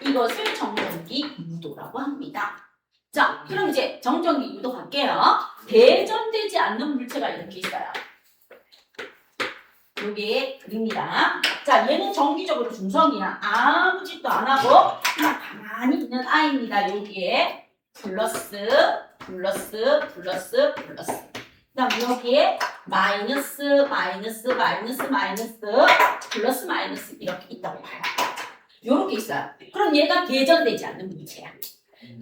[SPEAKER 1] 이것을 정전기 유도라고 합니다. 자, 그럼 이제 정전기 유도 갈게요. 대전되지 않는 물체가 이렇게 있어요. 여기에 그립니다. 자, 얘는 정기적으로 중성이야. 아무 짓도 안 하고 그냥 가만히 있는 아이입니다. 여기에 플러스, 플러스, 플러스, 플러스. 그다음 여기에 마이너스, 마이너스, 마이너스, 마이너스, 플러스, 마이너스 이렇게 있다고 봐요. 요렇게 있어요. 그럼 얘가 대전되지 않는 물체야.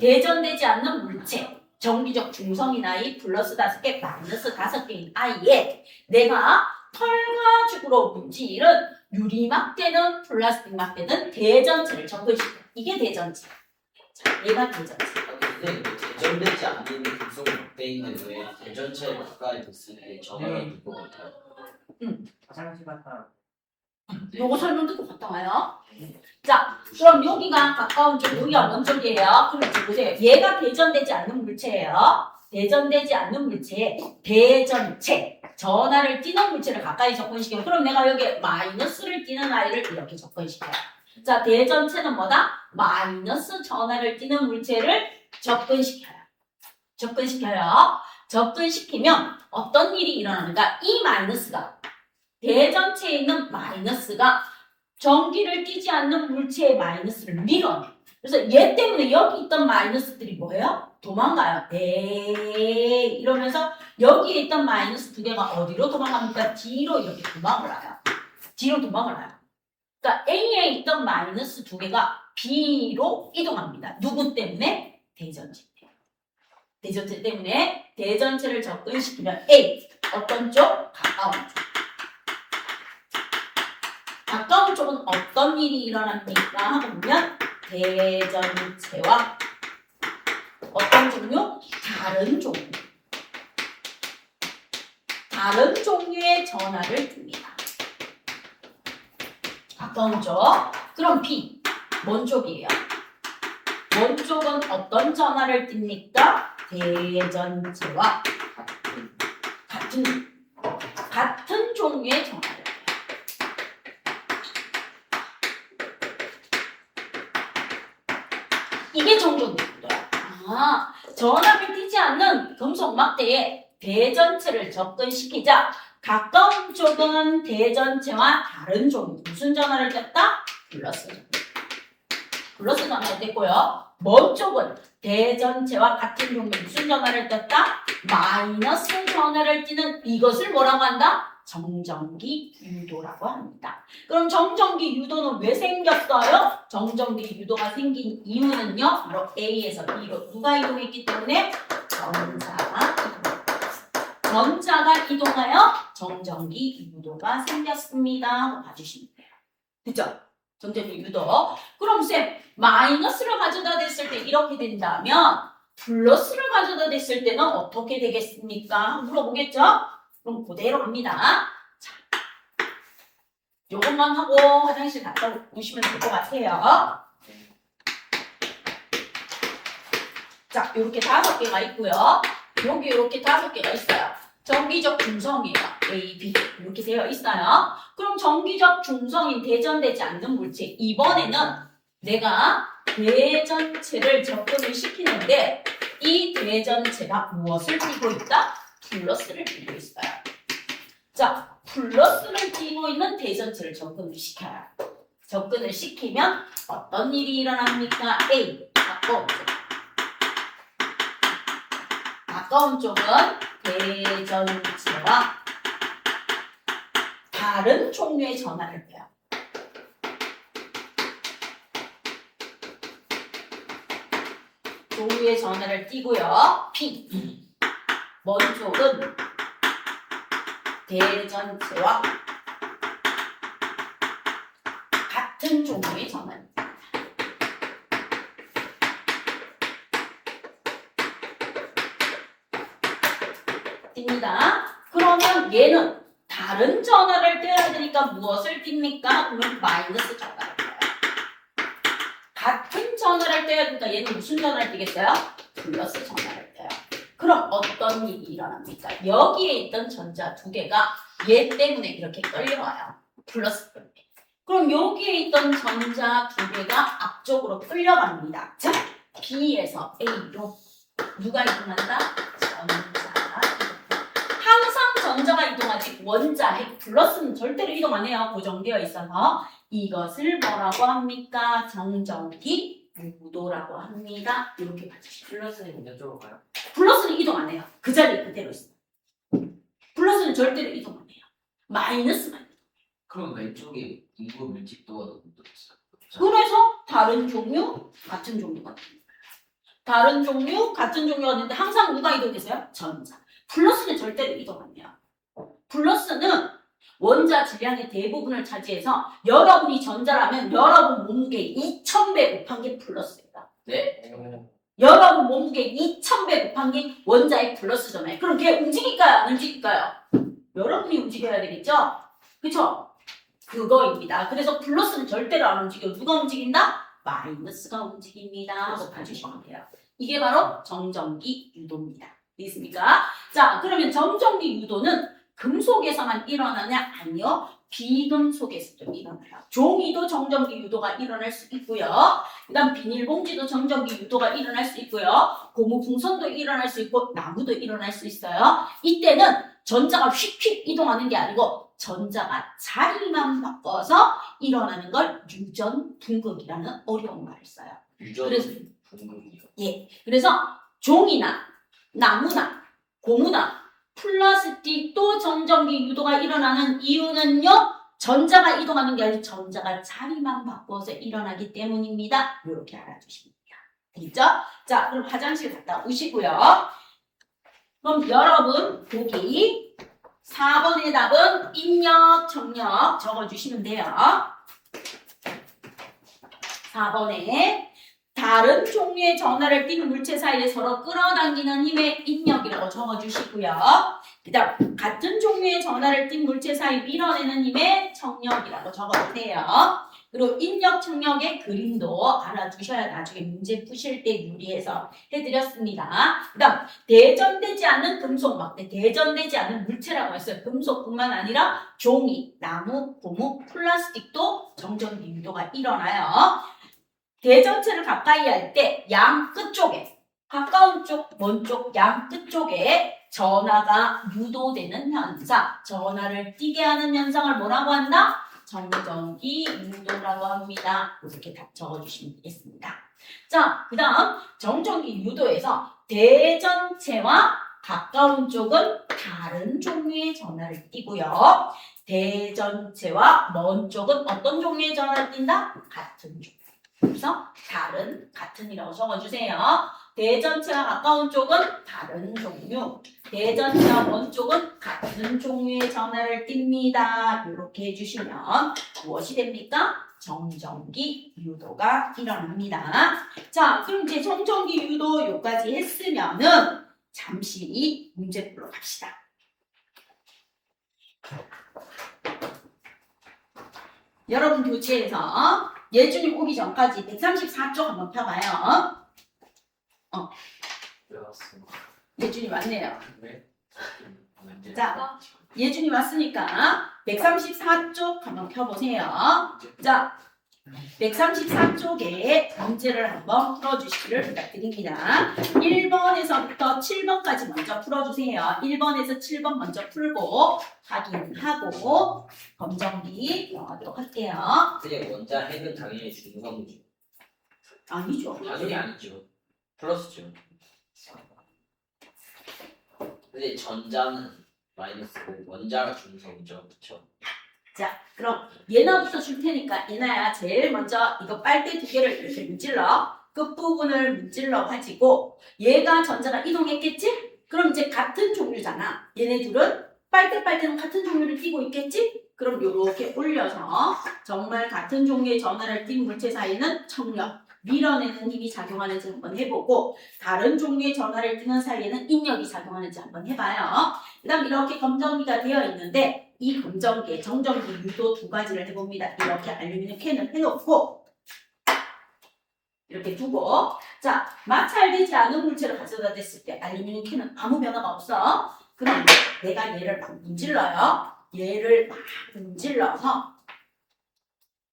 [SPEAKER 1] 대전되지 않는 물체. 정기적 중성인 아이 플러스 5개, 마이너스 5개인 아이에 내가 털가죽으로 문지른 유리막대든 플라스틱 막대든 대전체를 접근시켜. 이게 대전체. 자, 얘가 대전체.
[SPEAKER 2] 근데 대전되지 않는 금속 막대인데 왜 대전체 가까이 됐을 때 전화를 두고
[SPEAKER 3] 화장실 갔다
[SPEAKER 1] 요거 설명 듣고 갔다 와요. 자, 그럼 여기가 가까운 쪽, 여기가 먼 쪽이에요. 그럼 지금 보세요. 얘가 대전되지 않는 물체예요. 대전되지 않는 물체에 대전체, 전하를 띠는 물체를 가까이 접근시켜요. 그럼 내가 여기에 마이너스를 띠는 아이를 이렇게 접근시켜요. 자, 대전체는 뭐다? 마이너스 전하를 띠는 물체를 접근시켜요. 접근시키면 어떤 일이 일어나는가? 이 마이너스가, 대전체에 있는 마이너스가 전기를 띠지 않는 물체의 마이너스를 밀어내. 그래서 얘 때문에 여기 있던 마이너스들이 뭐예요? 도망가요. 에이 이러면서 여기에 있던 마이너스 두 개가 어디로 도망갑니까? 뒤로 이렇게 도망을 와요. 뒤로 도망을 와요. 그러니까 A에 있던 마이너스 두 개가 B로 이동합니다. 누구 때문에? 대전체 때문에. 대전체 때문에 대전체를 접근시키면 A 어떤 쪽? 가까운 쪽. 가까운 쪽은 어떤 일이 일어납니까? 하고 보면 대전체와 어떤 종류? 다른 종류. 다른 종류의 전하를 줍니다. 가까운 쪽. 그럼 B. 먼 쪽이에요. 먼 쪽은 어떤 전하를 띱니까? 대전체와 같은 종류의 전하를. 이게 정전기구도야. 전압을 띠지 않는 금속막대에 대전체를 접근시키자 가까운 쪽은 대전체와 다른 종류. 무슨 전하를 뗐다? 플러스 전하. 플러스 전하를 뗐고요. 먼 쪽은 대전체와 같은 종류. 무슨 전하를 뗐다? 마이너스 전하를 띠는 이것을 뭐라고 한다? 정전기 유도라고 합니다. 그럼 정전기 유도는 왜 생겼어요? 정전기 유도가 생긴 이유는요. 바로 A에서 B로 누가 이동했기 때문에 전자가 이동하여 정전기 유도가 생겼습니다. 하고 봐주시면 돼요. 그죠? 정전기 유도. 그럼 쌤 마이너스를 가져다 댔을 때 이렇게 된다면 플러스를 가져다 댔을 때는 어떻게 되겠습니까? 물어보겠죠? 그럼 그대로 갑니다. 자, 요것만 하고 화장실 갔다 오시면 될 것 같아요. 자, 요렇게 5개가 있고요. 여기 요렇게 5개가 있어요. 정기적 중성이에요. A, B 이렇게 되어 있어요. 그럼 정기적 중성인 대전되지 않는 물체 이번에는 내가 대전체를 접근을 시키는데 이 대전체가 무엇을 띠고 있다? 플러스를 띠고 있어요. 자, 플러스를 띠고 있는 대전체를 접근을 시켜요. 접근을 시키면 어떤 일이 일어납니까? A, 가까운 쪽. 가까운 쪽은 대전체와 다른 종류의 전하를 빼요. 종류의 전하를 띠고요. P. 먼 쪽은 대전체와 같은 종류의 전하를 띱니다. 그러면 얘는 다른 전하를 떼야 되니까 무엇을 띱니까? 그러면 마이너스 전하를 떼요. 같은 전하를 떼야 되니까 얘는 무슨 전하를 띄겠어요? 플러스 전하를 떼요. 그럼 어떤 일이 일어납니까? 여기에 있던 전자 두 개가 얘 때문에 이렇게 끌려와요. 플러스 때문에. 그럼 여기에 있던 전자 두 개가 앞쪽으로 끌려갑니다. 자, B에서 A로 누가 이동한다? 전자가 항상 전자가 이동하지 원자핵 플러스는 절대로 이동 안 해요. 고정되어 있어서 이것을 뭐라고 합니까? 정전기 유도라고 합니다. 이렇게 봐주시죠.
[SPEAKER 3] 플러스는 이쪽으로 가요?
[SPEAKER 1] 플러스는 이동 안 해요. 그 자리에 그대로 있어요. 플러스는 절대로 이동 안 해요. 마이너스만.
[SPEAKER 2] 그럼 왼쪽에 이거 밀집도가 너무 높았어요.
[SPEAKER 1] 그래서 다른 종류, 같은 종류가 됩니다. 다른 종류, 같은 종류가 되는데 항상 누가 이동되세요? 전자. 플러스는 절대로 이동 안 해요. 플러스는 원자 질량의 대부분을 차지해서 여러분이 전자라면 여러분 몸무게 2000배 곱한 게 플러스예요.
[SPEAKER 2] 네?
[SPEAKER 1] 여러분 몸무게 2000배 곱한 게 원자의 플러스잖아요. 그럼 걔 움직일까요? 안 움직일까요? 여러분이 움직여야 되겠죠? 그쵸? 그거입니다. 그래서 플러스는 절대로 안 움직여. 누가 움직인다? 마이너스가 움직입니다. 하고 봐주시면 돼요. 이게 바로 정전기 유도입니다. 있습니까? 자, 그러면 정전기 유도는 금속에서만 일어나냐? 아니요. 비금속에서도 일어나요. 종이도 정전기 유도가 일어날 수 있고요. 그 다음 비닐봉지도 정전기 유도가 일어날 수 있고요. 고무풍선도 일어날 수 있고 나무도 일어날 수 있어요. 이때는 전자가 휙휙 이동하는 게 아니고 전자가 자리만 바꿔서 일어나는 걸 유전 분극이라는 어려운 말을 써요.
[SPEAKER 2] 유전
[SPEAKER 1] 그래서
[SPEAKER 2] 분극이요.
[SPEAKER 1] 예, 그래서 종이나 나무나 고무나 플라스틱도 정전기 유도가 일어나는 이유는요. 전자가 이동하는 게 아니라 전자가 자리만 바꿔서 일어나기 때문입니다. 이렇게 알아주시면 돼요. 되겠죠? 자, 그럼 화장실 갔다 오시고요. 그럼 여러분 보기 4번의 답은 입력, 청력 적어주시면 돼요. 4번에 다른 종류의 전하를 띤 물체 사이에 서로 끌어당기는 힘의 입력이라고 적어주시고요. 그 다음 같은 종류의 전하를 띤 물체 사이 밀어내는 힘의 청력이라고 적어주세요. 그리고 입력, 청력의 그림도 알아두셔야 나중에 문제 푸실 때 유리해서 해드렸습니다. 그 다음 대전되지 않는 금속, 대전되지 않는 물체라고 했어요. 금속뿐만 아니라 종이, 나무, 고무, 플라스틱도 정전기 유도가 일어나요. 대전체를 가까이 할 때 양 끝쪽에 가까운 쪽, 먼 쪽, 양 끝쪽에 전하가 유도되는 현상, 전하를 띄게 하는 현상을 뭐라고 한다? 정전기 유도라고 합니다. 이렇게 다 적어주시면 되겠습니다. 자, 그 다음 정전기 유도에서 대전체와 가까운 쪽은 다른 종류의 전하를 띄고요. 대전체와 먼 쪽은 어떤 종류의 전하를 띈다? 같은 종류. 그래서 다른, 같은이라고 적어주세요. 대전체와 가까운 쪽은 다른 종류, 대전체와 먼 쪽은 같은 종류의 전하를 띱니다. 이렇게 해주시면 무엇이 됩니까? 정전기 유도가 일어납니다. 자, 그럼 이제 정전기 유도 여기까지 했으면은 잠시 문제 풀러 갑시다. 여러분 교재에서 예준이 오기 전까지 134쪽 한번 펴봐요.
[SPEAKER 2] 왜 왔어?
[SPEAKER 1] 예준이 왔네요.
[SPEAKER 2] 왜? 언제?
[SPEAKER 1] 자, 예준이 왔으니까 134쪽 한번 펴보세요. 자, 134쪽에 문제를 한번 풀어주시기를 부탁드립니다. 1번에서부터 7번까지 먼저 풀어주세요. 1번에서 7번 먼저 풀고 확인하고 검정비 넣어가도록 할게요.
[SPEAKER 2] 근데 원자 핵은 당연히 중성이죠.
[SPEAKER 1] 아니죠.
[SPEAKER 2] 당연히 아니죠. 플러스죠. 근데 전자는 마이너스고 원자가 중성이죠. 그렇죠?
[SPEAKER 1] 자, 그럼 얘나부터 줄 테니까 얘나야 제일 먼저 이거 빨대 두 개를 이렇게 문질러 끝부분을 문질러 가지고 얘가 전자가 이동했겠지? 그럼 이제 같은 종류잖아. 얘네 둘은 빨대는 같은 종류를 띄고 있겠지? 그럼 요렇게 올려서 정말 같은 종류의 전하를 띈 물체 사이에는 청력, 밀어내는 힘이 작용하는지 한번 해보고 다른 종류의 전하를 띄는 사이에는 인력이 작용하는지 한번 해봐요. 그 다음 이렇게 검정기가 되어 있는데 이 검정기, 정전기 유도 두 가지를 해봅니다. 이렇게 알루미늄 캔을 해놓고 이렇게 두고 자, 마찰되지 않은 물체를 가져다 댔을 때 알루미늄 캔은 아무 변화가 없어. 그럼 내가 얘를 막 문질러요. 얘를 막 문질러서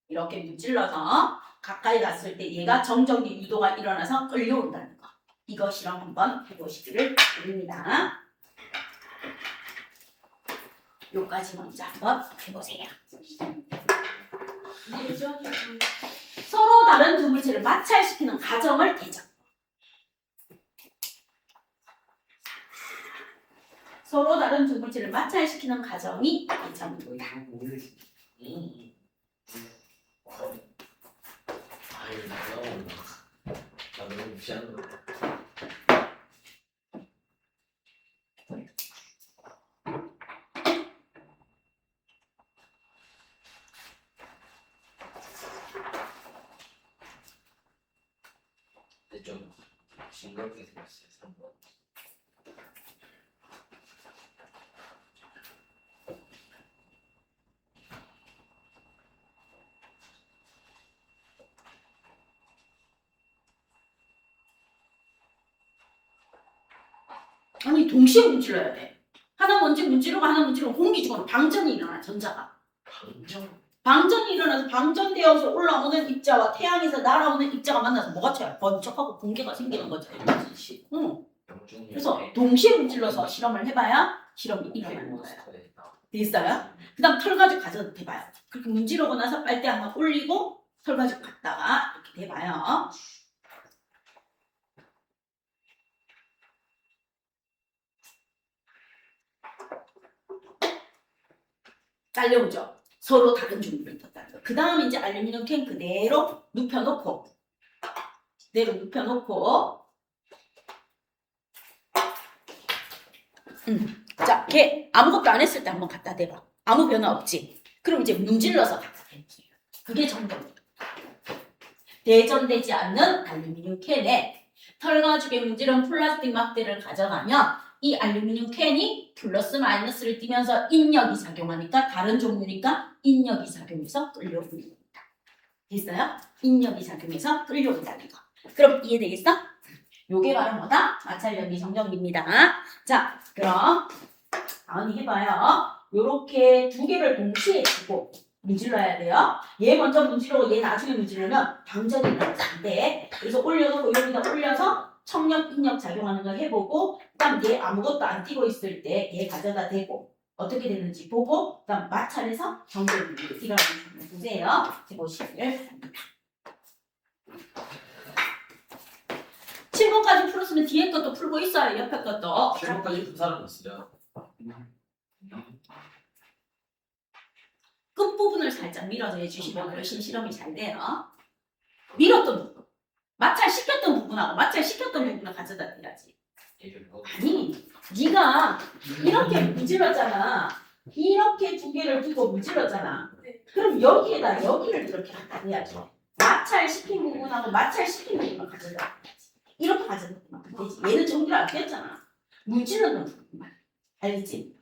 [SPEAKER 1] 이렇게 문질러서 가까이 갔을 때 얘가 정전기 유도가 일어나서 끌려온다는 거. 이거 실험 한번 해보시기를 바랍니다. 요까지 먼저 한번 해보세요. 서로 다른 두 물체를 마찰시키는 과정을 대전. 서로 다른 두 물체를 마찰시키는 과정이 대전입니다.
[SPEAKER 2] 아유, 나 너무 무시하는 거. 근데 좀 징그럽게 생겼어요. 3번.
[SPEAKER 1] 아니 동시에 문질러야 돼. 하나 먼저 문지르고 하나 문지르고 공기 중으로 방전이 일어나 전자가. 방전이 일어나서 방전되어서 올라오는 입자와 태양에서 날아오는 입자가 만나서 뭐가 쳐요? 번쩍하고 붕괴가 생기는 거죠. 응. 그래서 동시에 문질러서 실험을 해봐야 실험이 일어나는 거예요. 됐어요? 그 다음 털 가죽 가져도 돼봐요. 그렇게 문지르고 나서 빨대 한번 올리고 털 가죽 갖다가 이렇게 돼봐요. 딸려오죠. 서로 다른 종류를 떴다는 거. 그 다음에 이제 알루미늄 캔 그대로 눕혀놓고 자, 걔 아무것도 안 했을 때 한번 갖다 대봐. 아무 변화 없지. 그럼 이제 문질러서 갖다 대기. 그게 정답. 대전되지 않는 알루미늄 캔에 털가죽에 문지른 플라스틱 막대를 가져가면 이 알루미늄 캔이 플러스 마이너스를 띠면서 인력이 작용하니까 다른 종류니까 인력이 작용해서 끌려옵니다. 됐어요? 인력이 작용해서 끌려온다는 거. 그럼 이해되겠어? 요게 바로 뭐다? 마찰력이 정전기입니다. 자, 그럼 다은이 해봐요. 요렇게 두 개를 동시에 두고 문질러야 돼요. 얘 먼저 문지르고 얘 나중에 문지르면 방전이 일어나지 안 돼. 그래서 올려놓고 여기다 올려서 청력, 인력 작용하는 걸 해보고 그다음 얘 아무것도 안 띄고 있을 때 얘 가져다 대고 어떻게 되는지 보고 그다음 마찰해서 정전이 일어나는 걸 보세요. 보시기를 바랍니다. 7번까지 풀었으면 뒤에 것도 풀고 있어요. 옆에 것도.
[SPEAKER 2] 최근까지 그 사람 있어요.
[SPEAKER 1] 끝부분을 살짝 밀어서 해주시면 훨씬 실험이 잘 돼요. 밀었던 부분. 마찰시켰던 부분하고 마찰시켰던 부분을 가져다 대야지. 아니, 네가 이렇게 문질렀잖아. 이렇게 두 개를 두고 문질렀잖아. 그럼 여기에다 여기를 이렇게 갖다 대야지. 마찰시킨 부분하고 마찰시킨 부분을 가져다 대야지. 이렇게 가져다 대면 안 되지. 얘는 전기를 안 뺐잖아. 문질렀는 부분만. 알겠지?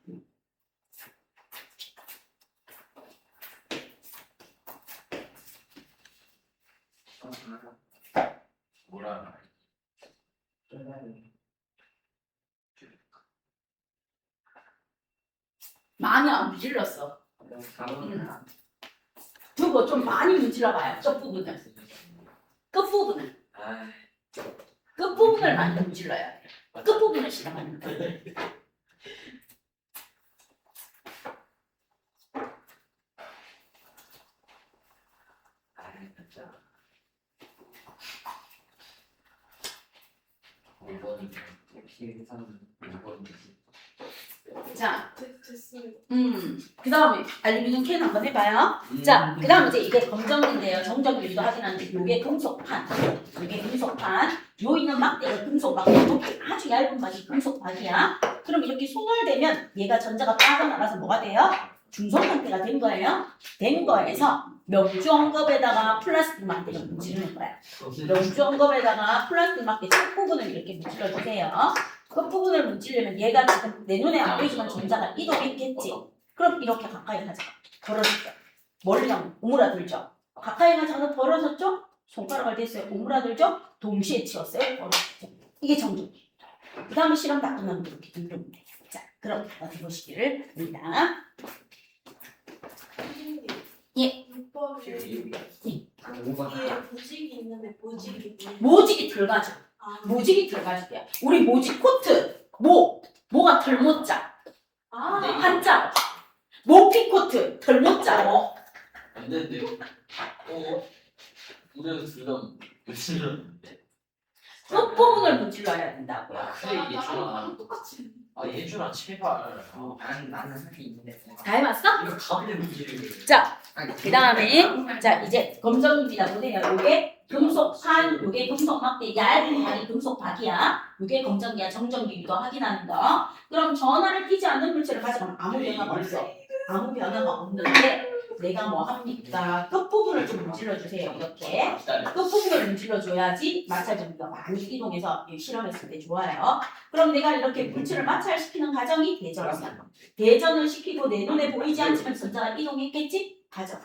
[SPEAKER 2] 뭐라?
[SPEAKER 1] 많이 안 문질렀어. 두고 좀 많이 문질러봐요. 끝부분을. 끝부분을. 끝부분을 많이 문질러야 돼. 끝부분을 실험하는 거야. 자, 그 다음에 알루미늄 캔 한번 해봐요. 자, 그 다음 이제 이게 검정인데요. 정전기도 확인하는데 이게 금속판. 이게 금속판. 요 있는 막대가 금속 막대. 아주 얇은 바지 금속판이야. 그럼 이렇게 손을 대면 얘가 전자가 빠져나가서 뭐가 돼요? 중성 상태가 된 거예요. 된 거에서 명주엉겁에다가 플라스틱 막대를 문지르는 거야. 명주엉겁에다가 플라스틱 막대 끝부분을 이렇게 문질러주세요. 끝부분을 문지르면 얘가 지금 내 눈에 안 보이지만 전자가 이동했겠지. 그럼 이렇게 가까이 가자. 벌어졌죠. 멀리 하면 오므라들죠. 가까이 가자마자 벌어졌죠. 손가락을 댔어요. 오므라들죠. 동시에 치웠어요. 벌어졌죠. 이게 정전기. 그 다음에 실험 다 끝나면 이렇게 누르면 돼요. 자, 그럼 어디 보시기를 합니다. 예.
[SPEAKER 4] 모직이 있는데 모직이
[SPEAKER 1] 모직이 들어가죠. 모직이 들어가줄게요. 우리 모직 코트 모가 털모자 한자 모피 코트 털모자
[SPEAKER 2] 근데 우리는 지금 열심히는데
[SPEAKER 1] 끝부분을 문질러야 된다고요.
[SPEAKER 2] 그래 예준아
[SPEAKER 4] 똑같이
[SPEAKER 2] 예준아 제발
[SPEAKER 3] 나는 할 게 있는데.
[SPEAKER 1] 다 해봤어?
[SPEAKER 2] 이거 가운데 문제를
[SPEAKER 1] 자, 그 다음에 자 이제 검정입니다. 보세요. 요게 금속판, 요게 금속막대 얇은 발이 금속박이야. 요게 검정기야. 정전기도 확인하는 거. 그럼 전하를 띠지 않는 물체를 가져가면 아무 변화가 없어. 아무 변화가 없는데 내가 뭐 합니까? 끝부분을 좀 문질러 주세요. 이렇게 끝부분을 문질러 줘야지 마찰전기가 많이 이동해서 실험했을 때 좋아요. 그럼 내가 이렇게 물체를 마찰시키는 과정이 대전이야. 대전을 시키고 내 눈에 보이지 않지만 전자가 이동했겠지? 가져.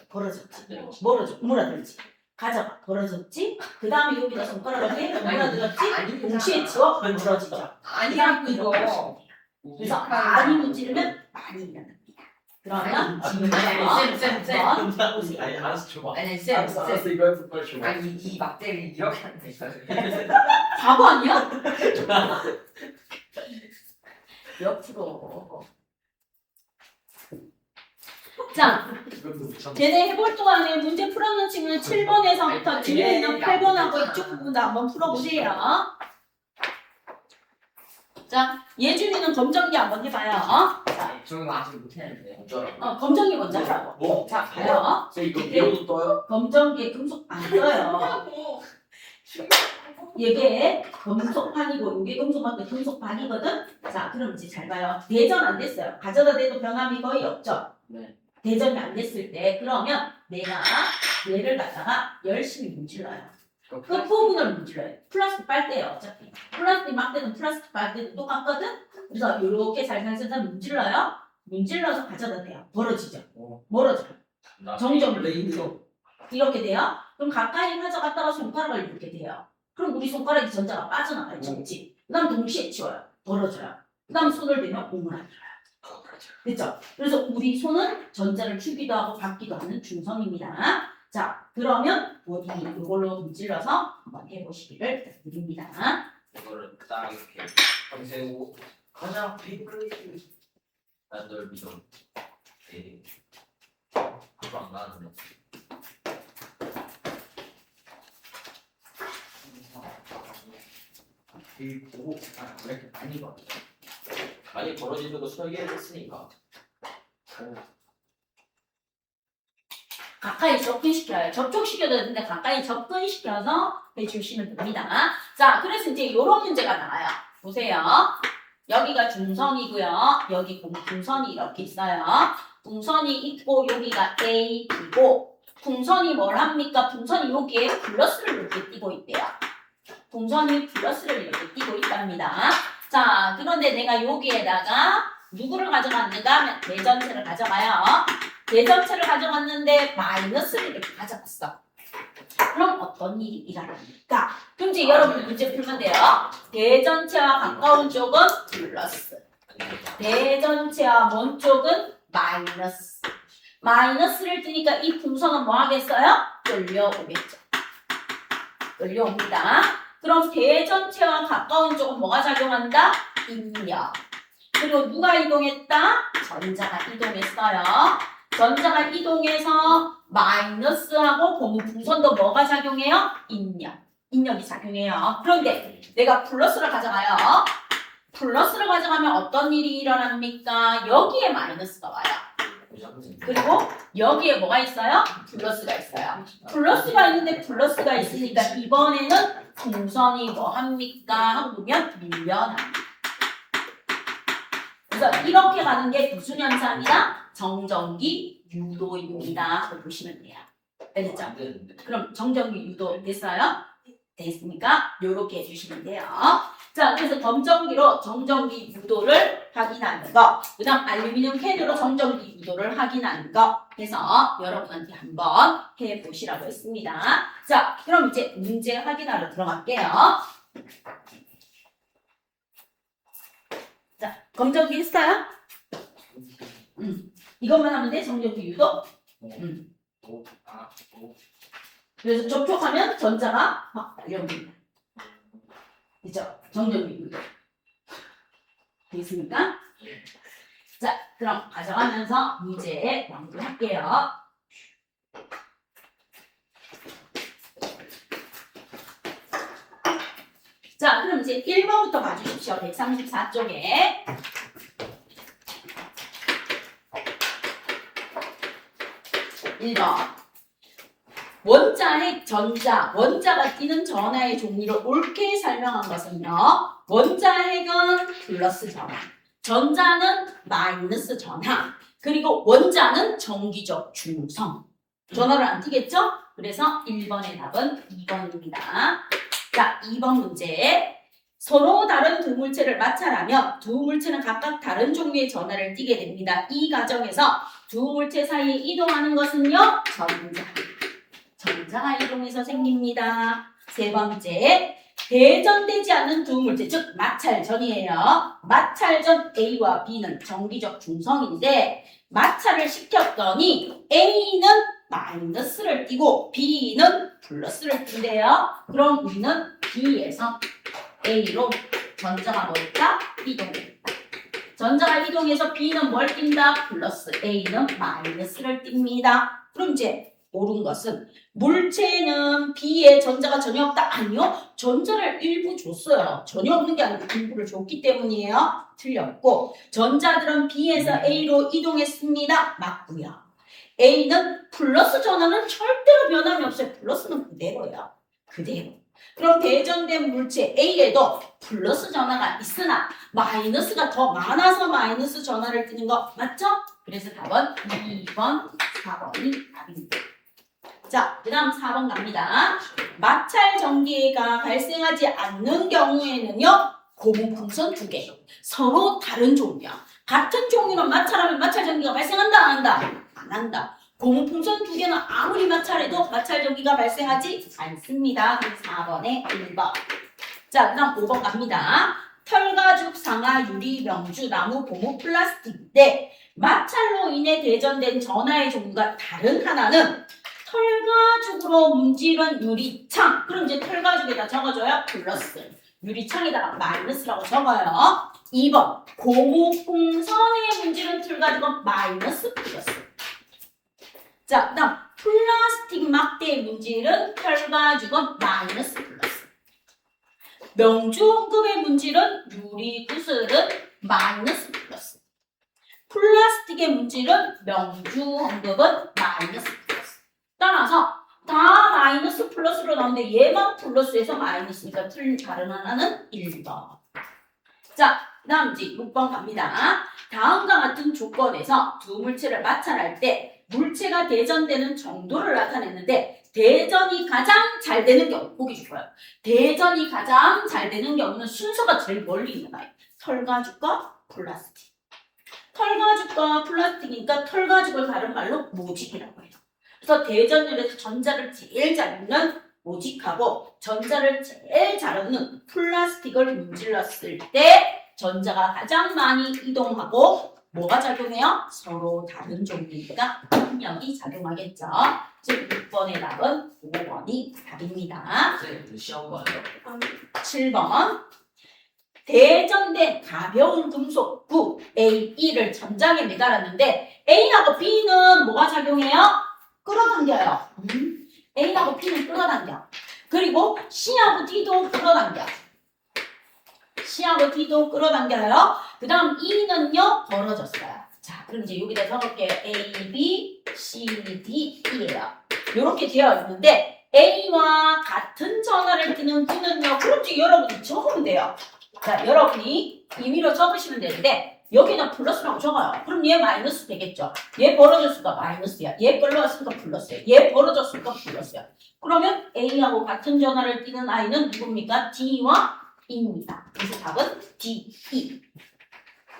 [SPEAKER 1] 벌어졌지. 멀어져. 물어들지. 가져가. 벌어졌지? 그 다음에 여기다 손가락을 해. 물어들었지?
[SPEAKER 3] 아니,
[SPEAKER 1] 동시에 지워. 벌어지죠.
[SPEAKER 3] 아니야 이거.
[SPEAKER 1] 그래서 많이 문지르면 많이 일어납니다. 그러면 지금 한번 보세요.
[SPEAKER 2] 아니 알았어 줘봐.
[SPEAKER 3] 아니
[SPEAKER 2] 알았어 이거 해볼 걸 줘봐.
[SPEAKER 3] 아니 이 막대를 이렇게 하는 데 있어요.
[SPEAKER 1] 바보 아니야? 옆으로. 자,
[SPEAKER 2] 이것도 못 참아.
[SPEAKER 1] 걔네 해볼 동안에 문제 풀어놓은 친구는 7번에서부터 뒤에 있는 8번하고 이쪽 부분도 한번 풀어보세요. 자, 예준이는 검정기 한번 해봐요. 자,
[SPEAKER 3] 저는 아직 못했는데.
[SPEAKER 2] 어쩌라고?
[SPEAKER 1] 검정기 먼저 하라고.
[SPEAKER 2] 뭐?
[SPEAKER 1] 자, 가요.
[SPEAKER 2] 저 이거 비오도 떠요?
[SPEAKER 1] 검정기에 금속 안 써요. 이게 금속판이고 이게 금속판도 금속판이거든. 자, 그럼 이제 잘 봐요. 대전 안 됐어요. 가져다 대도 변함이 거의 없죠.
[SPEAKER 2] 네.
[SPEAKER 1] 대전이 안 됐을 때 그러면 내가 얘를 갖다가 열심히 문질러요. 끝부분을 문질러요. 플라스틱 빨대예요. 어차피 플라스틱 막대는 플라스틱 빨대도 똑같거든. 그래서 이렇게 살살살살 문질러요. 문질러서 가져다 대요. 벌어지죠. 멀어져요. 정점으로. 이렇게 돼요. 그럼 가까이 가져갔다가 손가락을 이렇게 대요. 그럼 우리 손가락이 전자가 빠져나가요. 접지. 그 다음 동시에 치워요. 벌어져요. 그 다음 손을 대면 오므라들어요. 됐죠? 그래서 우리 손은 전자를 주기도 하고 받기도 하는 중성입니다. 자, 그러면 어디 이걸로 문질러서 한번 해보시기를 드립니다.
[SPEAKER 2] 이거를 딱 이렇게 세우고 가자 페이퍼를 난널 믿어. 에이. 그거 안 가는데. 그리고 왜 이렇게 많이 봐? 많이 벌어지는 거 설계를 했으니까.
[SPEAKER 1] 가까이 접근시켜요. 접촉시켜도 되는데 가까이 접근시켜서 해주시면 됩니다. 자, 그래서 이제 이런 문제가 나와요. 보세요. 여기가 중선이고요. 여기 풍선이 이렇게 있어요. 풍선이 있고 여기가 A, B고 풍선이 뭘 합니까? 풍선이 여기에 플러스를 이렇게 띄고 있대요. 풍선이 플러스를 이렇게 띄고 있답니다. 자, 그런데 내가 여기에다가 누구를 가져갔는가 하면 대전체를 가져가요. 대전체를 가져갔는데 마이너스를 이렇게 가져갔어. 그럼 어떤 일이 일어납니까? 그럼 이제 여러분 문제 풀면 돼요. 대전체와 가까운 쪽은 플러스. 대전체와 먼 쪽은 마이너스. 마이너스를 뜨니까 이 풍선은 뭐 하겠어요? 끌려오겠죠. 끌려옵니다. 그럼 대전체와 가까운 쪽은 뭐가 작용한다? 인력. 그리고 누가 이동했다? 전자가 이동했어요. 전자가 이동해서 마이너스하고 고무 풍선도 뭐가 작용해요? 인력. 인력이 작용해요. 그런데 내가 플러스를 가져가요. 플러스를 가져가면 어떤 일이 일어납니까? 여기에 마이너스가 와요. 그리고 여기에 뭐가 있어요? 플러스가 있어요. 플러스가 있는데 플러스가 있으니까 이번에는 풍선이 뭐 합니까? 하고 보면 밀려납니다. 그래서 이렇게 가는 게 무슨 현상이다? 정전기 유도입니다. 보시면 돼요. 알겠죠?
[SPEAKER 2] 안 되는데.
[SPEAKER 1] 그럼 정전기 유도 됐어요? 됐습니까? 요렇게 해주시면 돼요. 자, 그래서 검정기로 정전기 유도를 확인하는 거, 그 다음 알루미늄 캔으로 정전기 유도를 확인하는 거 해서 여러분한테 한번 해보시라고 했습니다. 자, 그럼 이제 문제 확인하러 들어갈게요. 자, 검정기 했어요? 이것만 하면 돼? 정전기 유도? 그래서 접촉하면 전자가 확 달려옵니다. 그죠? 정전기 유도. 됐습니까? 자, 그럼 가져가면서 문제 완료할게요. 자, 그럼 이제 1번부터 봐주십시오. 134쪽에. 원자핵 전자, 원자가 띄는 전하의 종류를 옳게 설명한 것은요. 원자핵은 플러스 전하, 전자는 마이너스 전하, 그리고 원자는 정기적 중성. 전하를 안 띄겠죠? 그래서 1번의 답은 2번입니다. 자, 2번 문제. 서로 다른 두 물체를 마찰하면 두 물체는 각각 다른 종류의 전하를 띠게 됩니다. 이 과정에서 두 물체 사이에 이동하는 것은요, 전자. 전자가 이동해서 생깁니다. 세 번째, 대전되지 않는 두 물체, 즉 마찰전이에요. 마찰전 A와 B는 정기적 중성인데 마찰을 시켰더니 A는 마이너스를 띠고 B는 플러스를 띈대요. 그럼 우리는 B에서 A로 전자가 뭘까? 이동했다. 전자가 이동해서 B는 뭘 띈다? 플러스. A는 마이너스를 띱니다. 그럼 이제 옳은 것은 물체는 B에 전자가 전혀 없다? 아니요. 전자를 일부 줬어요. 전혀 없는 게 아니고 일부를 줬기 때문이에요. 틀렸고 전자들은 B에서 A로 이동했습니다. 맞고요. A는 플러스 전하는 절대로 변함이 없어요. 플러스는 그대로예요. 그대로. 그럼 대전된 물체 A에도 플러스 전하가 있으나 마이너스가 더 많아서 마이너스 전하를 띠는 거 맞죠? 그래서 답은 2번, 4번이 답입니다. 자, 그 다음 4번 갑니다. 마찰 전기가 발생하지 않는 경우에는요. 고무풍선 2개. 서로 다른 종류야. 같은 종류는 마찰하면 마찰 전기가 발생한다 안 한다? 안 한다. 고무풍선 2개는 아무리 마찰해도 마찰 전기가 발생하지 않습니다. 4번에 1번. 자, 그 다음 5번 갑니다. 털가죽, 상아, 유리, 명주, 나무, 고무, 플라스틱인데 마찰로 인해 대전된 전하의 종류가 다른 하나는 털가죽으로 문지른 유리창. 그럼 이제 털가죽에다 적어줘요. 플러스. 유리창에다가 마이너스라고 적어요. 2번. 고무풍선에 문지른 털가죽은 마이너스 플러스. 자, 그 다음 플라스틱 막대의 문질은 털가죽은 마이너스 플러스. 명주홍급의 문질은 유리구슬은 마이너스 플러스. 플라스틱의 문질은 명주홍급은 마이너스 플러스. 따라서 다 마이너스 플러스로 나오는데 얘만 플러스에서 마이너스니까 틀린 다른 하나는 1번. 자, 그 다음 이제 6번 갑니다. 다음과 같은 조건에서 두 물체를 마찰할 때 물체가 대전되는 정도를 나타냈는데 대전이 가장 잘 되는 경우 보기 좋아요. 대전이 가장 잘 되는 경우는 순서가 제일 멀리 있는 아이. 털가죽과 플라스틱. 털가죽과 플라스틱이니까 털가죽을 다른 말로 모직이라고 해요. 그래서 대전율에서 전자를 제일 잘 얻는 모직하고 전자를 제일 잘 얻는 플라스틱을 문질렀을 때 전자가 가장 많이 이동하고 뭐가 작용해요? 서로 다른 종류니까 힘력이 작용하겠죠. 즉 6번의 답은 5번이 답입니다.
[SPEAKER 2] 선생님 시험 봐요.
[SPEAKER 1] 7번. 대전된 가벼운 금속구 A, E를 전장에 매달았는데 A하고 B는 뭐가 작용해요? 끌어당겨요. A하고 B는 끌어당겨. 그리고 C하고 D도 끌어당겨. C하고 D도 끌어당겨요. 그 다음 E는요, 벌어졌어요. 자, 그럼 이제 여기다 적을게요. A, B, C, D, E예요. 이렇게 되어 있는데 A와 같은 전하를 띠는 D는요, 그렇지 여러분이 적으면 돼요. 자, 여러분이 임의로 적으시면 되는데 여기다 플러스라고 적어요. 그럼 얘 마이너스 되겠죠. 얘 벌어졌으니까 마이너스야. 얘 끌려왔으니까 플러스야. 얘 벌어졌으니까 플러스야. 그러면 A하고 같은 전하를 띠는 아이는 누굽니까? D와 E입니다. 그래서 답은 D, E.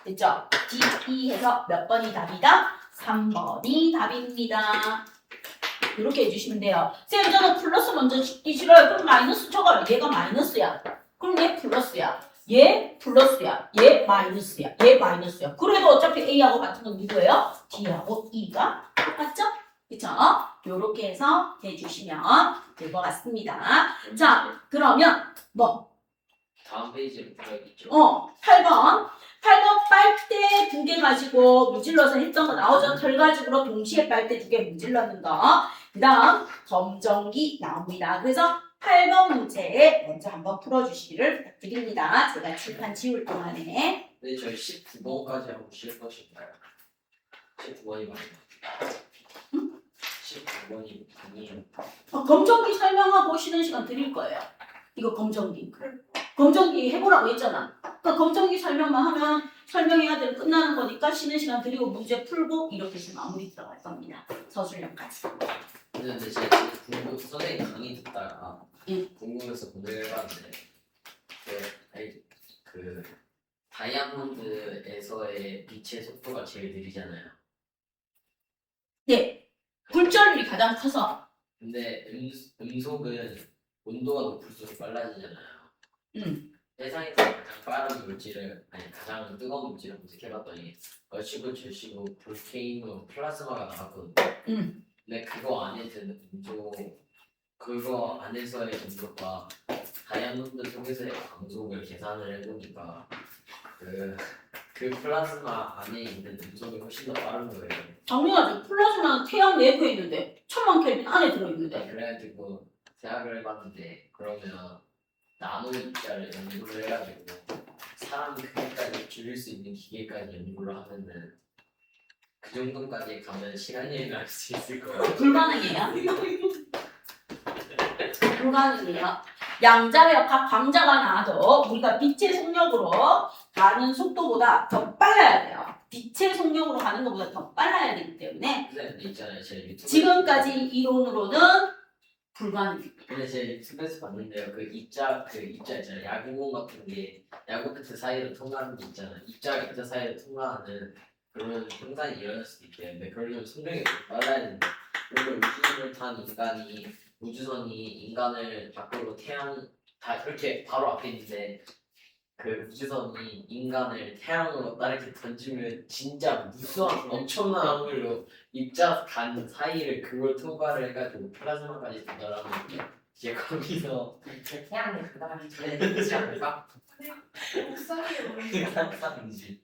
[SPEAKER 1] 됐죠? D, E 해서 몇 번이 답이다? 3번이 답입니다. 이렇게 해주시면 돼요. 쌤, 저는 플러스 먼저 찍기 싫어요. 그럼 마이너스 적어요. 얘가 마이너스야. 그럼 얘 플러스야. 얘 플러스야. 얘 마이너스야. 얘 마이너스야. 그래도 어차피 A하고 같은 건 누구예요? D하고 E가 똑같죠? 그쵸? 요렇게 해서 해주시면 될 것 같습니다. 자, 그러면 뭐?
[SPEAKER 2] 다음 페이지를 보여야겠죠.
[SPEAKER 1] 8번. 8번 빨대 2개 가지고 문질러서 했던 거 나오죠? 털가죽으로 동시에 빨대 2개 문질렀는 거. 그 다음 검정기 나옵니다. 그래서 8번 문제 먼저 한번 풀어주시기를 부탁드립니다. 제가 칠판 지울 동안에.
[SPEAKER 2] 네, 저희 19번까지 하고 쉴 것인가요? 19번이 맞나요? 19번이 아니에요.
[SPEAKER 1] 검정기 설명하고 쉬는 시간 드릴 거예요. 이거 검정기. 검정기 해보라고 했잖아. 그러니까 검정기 설명만 하면 설명해야 되면 끝나는 거니까 쉬는 시간 드리고 문제 풀고 이렇게 해서 마무리 들어갈 겁니다. 서술형까지.
[SPEAKER 2] 근데 제가 선생님 강의 듣다가
[SPEAKER 1] 응.
[SPEAKER 2] 궁금해서 공부해봤는데 그 다이아몬드에서의 빛의 속도가 제일 느리잖아요.
[SPEAKER 1] 네. 굴절률이 가장 커서
[SPEAKER 2] 근데 음속은 온도가 높을수록 빨라지잖아요. 세상에서 가장 빠른 물질을 아니 가장 뜨거운 물질을 검색해봤더니 러시고 제시고 볼케이노 플라즈마가 나왔거든요. 근데 그거 안에 드는 음속 그거 안에서의 음속과 다이아몬드 속에서의 광속을 계산을 해보니까 그 플라즈마 안에 있는 음속이 훨씬 더 빠른 거예요.
[SPEAKER 1] 당연하죠. 플라즈마는 태양 내부에 있는데 1000만 켈빈 안에 들어있는데.
[SPEAKER 2] 그래가지고 생각을 해봤는데 그러면 나노 입자를 연구를 해가지고 사람 크기까지 줄일 수 있는 기계까지 연구를 하면은 그 정도까지 가면 시간 여행을 할 수 있을 거예요.
[SPEAKER 1] 불가능해요. 불가능해요. 양자와 각 광자가 나도 우리가 빛의 속력으로 가는 속도보다 더 빨라야 돼요. 빛의 속력으로 가는 것보다 더 빨라야 되기 때문에
[SPEAKER 2] 근데 있잖아요, 제 유튜브
[SPEAKER 1] 지금까지 이론으로는 불가능해요.
[SPEAKER 2] 근데 제 유튜브에서 봤는데요, 그 입자 있잖아요, 야구공 같은 게 야구 끝에 사이로 통과하는 게 있잖아요. 입자 끝에 사이로 통과하는 그런 현상이 일어날 수도 있겠는데 그러려면 속력이 더 빨라야 되는데 그리고 우주선을 탄 인간이 우주선이 인간을 밖으로 태양 다 이렇게 바로 앞에 있는데 그 우주선이 인간을 태양으로 이렇게 던지면 진짜 무수한 엄청난 확률로 입자 간 사이를 그걸 통과를 해가지고 플라즈마까지 도달하는데 이제 거기서
[SPEAKER 3] 그 태양이 그 다음에 되지 않을까?
[SPEAKER 4] 목소리 오는
[SPEAKER 2] 상상인지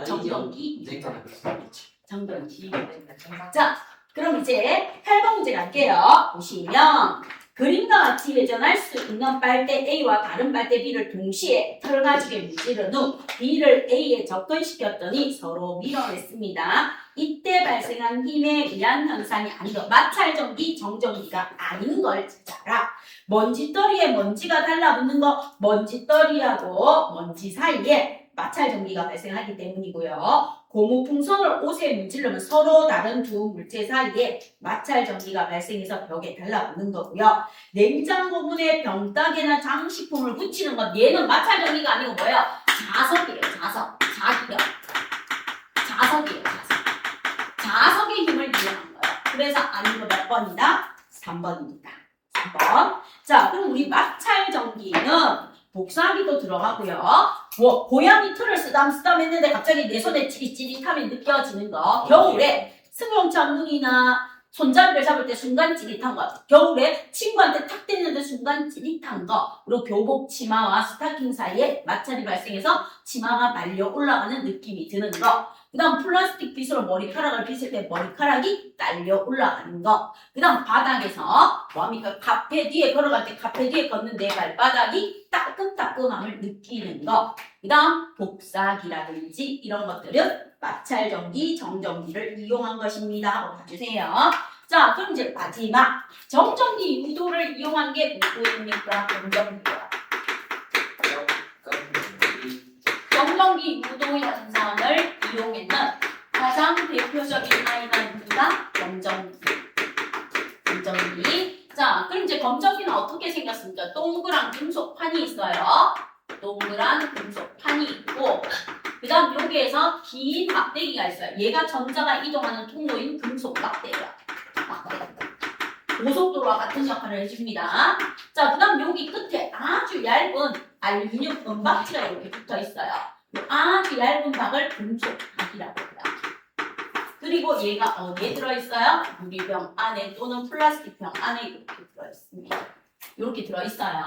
[SPEAKER 1] 정전기
[SPEAKER 2] 생각할 수 있겠지.
[SPEAKER 1] 정전기.
[SPEAKER 3] 자,
[SPEAKER 1] 자, 그럼 이제 8번 문제 갈게요. 보시면 그림과 같이 회전할 수 있는 빨대 A와 다른 빨대 B를 동시에 털가죽에 문지른 후 B를 A에 접근시켰더니 서로 밀어냈습니다. 이때 발생한 힘에 의한 현상이 아닌 것, 마찰전기, 정전기가 아닌 걸 찾아라. 먼지떨이에 먼지가 달라붙는 거, 먼지떨이하고 먼지 사이에 마찰전기가 발생하기 때문이고요. 고무풍선을 옷에 문지르면 서로 다른 두 물체 사이에 마찰전기가 발생해서 벽에 달라붙는 거고요. 냉장고 문에 병따개나 장식품을 붙이는 건 얘는 마찰전기가 아니고 뭐예요? 자석이에요. 자석. 자석이에요. 자석의 힘을 이용한 거예요. 그래서 아닌 거 몇 번이다? 3번입니다. 3번. 자, 그럼 우리 마찰전기는 복사하기도 들어가고요. 뭐 고양이 털을 쓰담 했는데 갑자기 내 손에 찌릿찌릿함이 느껴지는 거. 겨울에 승용차 문이나 손잡이를 잡을 때 순간 찌릿한 거. 겨울에 친구한테 탁 뗐는데 순간 찌릿한 거. 그리고 교복 치마와 스타킹 사이에 마찰이 발생해서 치마가 말려 올라가는 느낌이 드는 거. 그 다음 플라스틱 빗으로 머리카락을 빗을 때 머리카락이 딸려 올라가는 거. 그 다음 바닥에서 뭐합니까? 카페 뒤에 걸어갈 때 카페 뒤에 걷는데 발바닥이 따끔따끔함을 느끼는 거. 그 다음 복사기라든지 이런 것들은 마찰전기, 정전기를 이용한 것입니다 하고 봐주세요. 자, 그럼 이제 마지막 정전기 유도를 이용한 게 누구입니까? 정전기요. 정전기 유도 현상을 이용했는 가장 대표적인 아이가 누구다? 검정기. 자, 그럼 이제 검정기는 어떻게 생겼습니까? 동그란 금속판이 있어요. 동그란 금속판이 있고 그 다음 여기에서 긴 막대기가 있어요. 얘가 전자가 이동하는 통로인 금속 막대기야. 고속도로와 같은 역할을 해줍니다. 자, 그 다음 여기 끝에 아주 얇은 알루미늄 은박지가 이렇게 붙어 있어요. 아주 얇은 박을 금속박이라고 해요. 그리고 얘가 어디에 들어있어요? 유리병 안에 또는 플라스틱병 안에 이렇게 들어있습니다. 이렇게 들어있어요.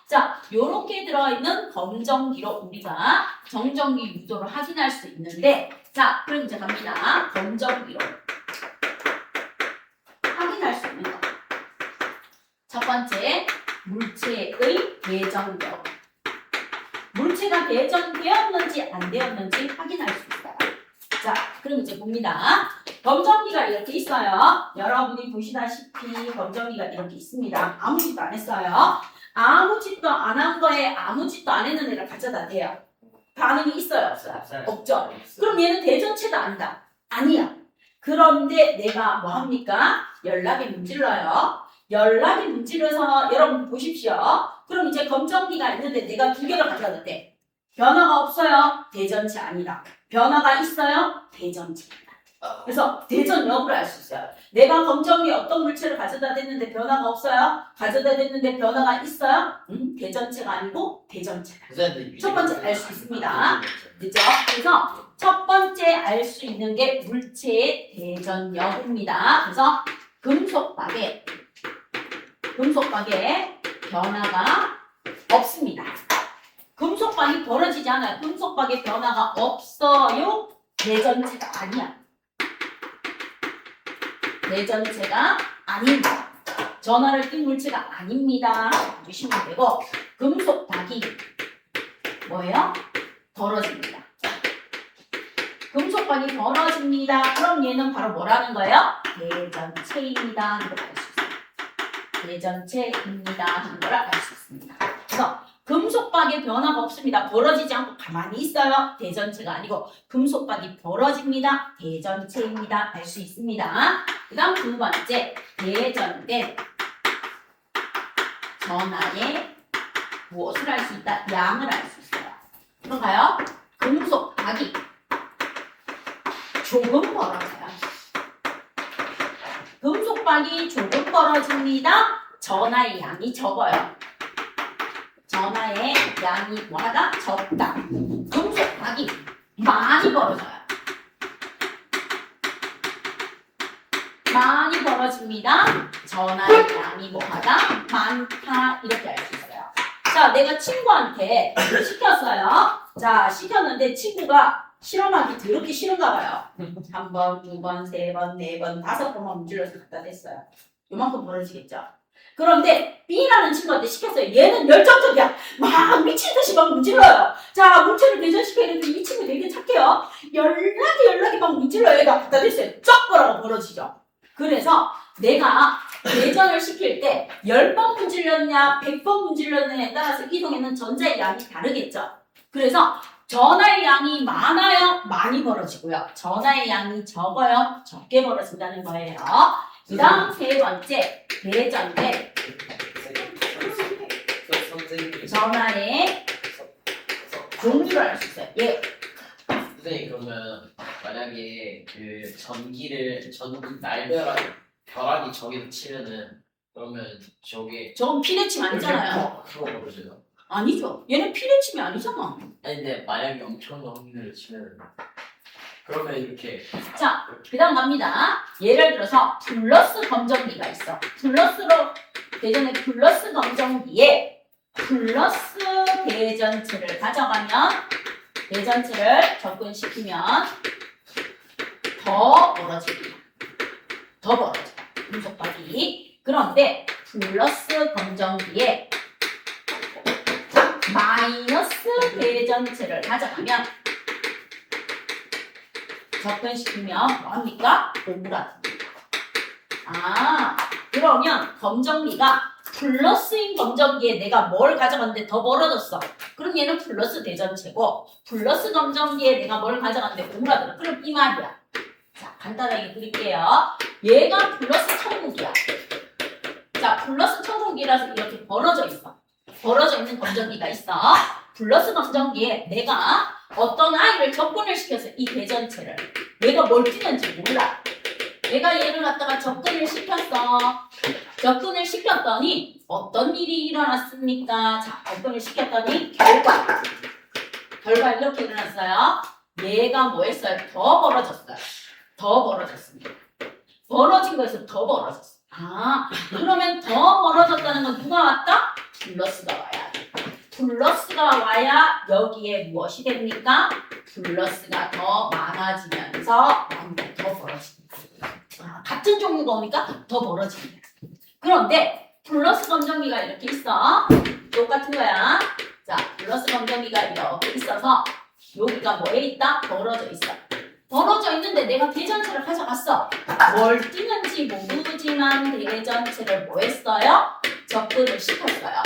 [SPEAKER 1] 자, 이렇게 들어있는 검정기로 우리가 정전기 유도를 확인할 수 있는데, 자, 그럼 이제 갑니다. 검정기로 확인할 수 있는 거. 첫 번째, 물체의 배전력. 물체가 배전되었는지 안 되었는지 확인할 수 있어요. 자, 그럼 이제 봅니다. 검정기가 이렇게 있어요. 여러분이 보시다시피 검정기가 이렇게 있습니다. 아무 짓도 안 했어요. 아무 짓도 안 한 거에 아무 짓도 안 했는 애를 가져다 대요. 반응이 있어요, 없어요? 없죠. 그럼 얘는 대전체도 아니다. 아니야. 그런데 내가 뭐 합니까? 연락에 문질러요. 연락에 문질러서 여러분 보십시오. 그럼 이제 검정기가 있는데 내가 두 개를 가져왔는데 변화가 없어요. 대전체 아니다. 변화가 있어요. 대전체입니다. 그래서 대전 역으로 알 수 있어요. 내가 검정이 어떤 물체를 가져다 댔는데 변화가 없어요? 가져다 댔는데 변화가 있어요? 대전체가 아니고 대전체다. 첫 번째 알 수 있습니다. 그죠? 그래서 첫 번째 알 수 있는 게 물체의 대전역입니다. 그래서 금속박에 변화가 없습니다. 금속박이 벌어지지 않아요. 금속박에 변화가 없어요. 대전체가 아니야. 대전체가 아닙니다. 전하를 띈 물체가 아닙니다. 주시면 되고 금속박이 뭐예요? 벌어집니다. 금속박이 벌어집니다. 그럼 얘는 바로 뭐라는 거예요? 대전체입니다. 하는 걸 알 수 있어요. 대전체입니다. 하는 걸 알 수 있습니다. 그래서 금속박에 변화가 없습니다. 벌어지지 않고 가만히 있어요. 대전체가 아니고 금속박이 벌어집니다. 대전체입니다. 알 수 있습니다. 그 다음 두 번째 대전된 전하에 무엇을 알 수 있다? 양을 알 수 있어요. 그런가요? 금속박이 조금 벌어져요. 금속박이 조금 벌어집니다. 전하의 양이 적어요. 전하의 양이 뭐하다? 적다. 금속박이 많이 벌어져요. 많이 벌어집니다. 전하의 양이 뭐하다? 많다. 이렇게 알 수 있어요. 자, 내가 친구한테 시켰어요. 자, 시켰는데 친구가 실험하기 더럽게 싫은가 봐요. 한 번, 두 번, 세 번, 네 번, 다섯 번만 문질러서 갖다 댔어요. 요만큼 벌어지겠죠? 그런데 B라는 친구한테 시켰어요. 얘는 열정적이야. 막 미친듯이 막 문질러요. 자, 물체를 대전시켜야 되는데 이 친구 되게 착해요. 연락이 막 문질러요. 얘가 갖다 댔어요. 쩍 벌어가 벌어지죠. 그래서 내가 대전을 시킬 때 10번 문질렀냐 100번 문질렀냐에 따라서 이동에는 전자의 양이 다르겠죠. 그래서 전하의 양이 많아요. 많이 벌어지고요. 전하의 양이 적어요. 적게 벌어진다는 거예요. 그 다음 세 번째 대전대 전하의 종류를 알 수 있어요. 예.
[SPEAKER 2] 선생님 그러면 만약에 그 전기 벼락이 저기서 치면은 그러면
[SPEAKER 1] 저건 피레침 아니잖아요.
[SPEAKER 2] 그거 벌어져요?
[SPEAKER 1] 아니죠. 얘는 피레침이 아니잖아.
[SPEAKER 2] 아니 근데 만약에 엄청난 확률을 치면 그러면 이렇게
[SPEAKER 1] 자, 그 다음 갑니다. 예를 들어서 플러스 검정기가 있어. 대전의 플러스 검정기에 플러스 대전체를 가져가면 대전체를 접근시키면 더 벌어집니다. 더 벌어져요. 금속박이. 그런데 플러스 검정기에 마이너스 대전체를 가져가면 접근시키면 뭐합니까? 오므라듭니다. 아, 그러면 검정기가 플러스인 검정기에 내가 뭘 가져갔는데 더 벌어졌어. 그럼 얘는 플러스 대전체고 플러스 검정기에 내가 뭘 가져갔는데 오므라들어. 그럼 이 말이야. 자, 간단하게 그릴게요. 얘가 플러스 천국이야. 자, 플러스 천국이라서 이렇게 벌어져 있어. 벌어져 있는 검정기가 있어. 플러스 검정기에 내가 어떤 아이를 접근을 시켜서 이 대전체를 얘가 뭘 뛰는지 몰라. 내가 얘를 갖다가 접근을 시켰어. 접근을 시켰더니 어떤 일이 일어났습니까? 자, 접근을 시켰더니 결과 이렇게 일어났어요. 얘가 뭐 했어요? 더 벌어졌어요. 더 벌어졌습니다. 벌어진 거에서 더 벌어졌어. 아, 그러면 더 벌어졌다는 건 누가 왔다? 플러스가 와야 돼. 플러스가 와야 여기에 무엇이 됩니까? 플러스가 더 많아지면서 양이 더 벌어집니다. 아, 같은 종류가 오니까 더 벌어집니다. 그런데 플러스 검정기가 이렇게 있어. 똑같은 거야. 자, 플러스 검정기가 이렇게 있어서 여기가 뭐에 있다? 벌어져 있어. 벌어져 있는데 내가 대전체를 가져갔어. 뭘 뛰는지 모르지만 대전체를 뭐 했어요? 접근을 시켰어요.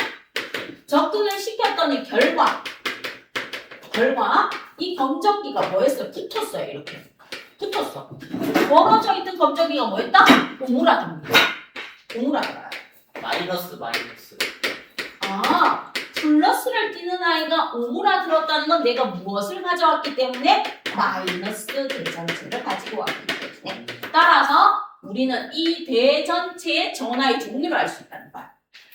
[SPEAKER 1] 접근을 시켰더니 결과 이 검정기가 뭐 했어요? 붙었어요. 이렇게 붙었어. 벌어져 있는 검정기가 뭐 했다? 오므라듭니다. 오므라들어요.
[SPEAKER 2] 마이너스
[SPEAKER 1] 아, 플러스를 띄는 아이가 오므라들었다는 건 내가 무엇을 가져왔기 때문에 마이너스 대전체를 가지고 왔기 때문에 따라서 우리는 이 대전체의 전하의 종류를 알 수 있다는 거야.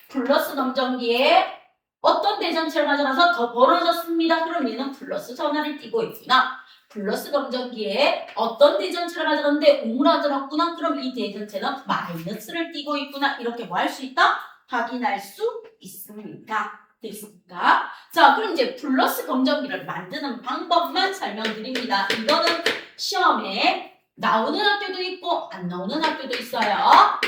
[SPEAKER 1] 플러스 검정기에 어떤 대전체를 가져가서 더 벌어졌습니다. 그럼 얘는 플러스 전하를 띄고 있구나. 플러스 검정기에 어떤 대전체를 가져갔는데 오므라들었구나. 그럼 이 대전체는 마이너스를 띄고 있구나. 이렇게 뭐 할 수 있다? 확인할 수 있습니다. 됐습니까? 자, 그럼 이제 플러스 검정기를 만드는 방법만 설명드립니다. 이거는 시험에 나오는 학교도 있고 안 나오는 학교도 있어요.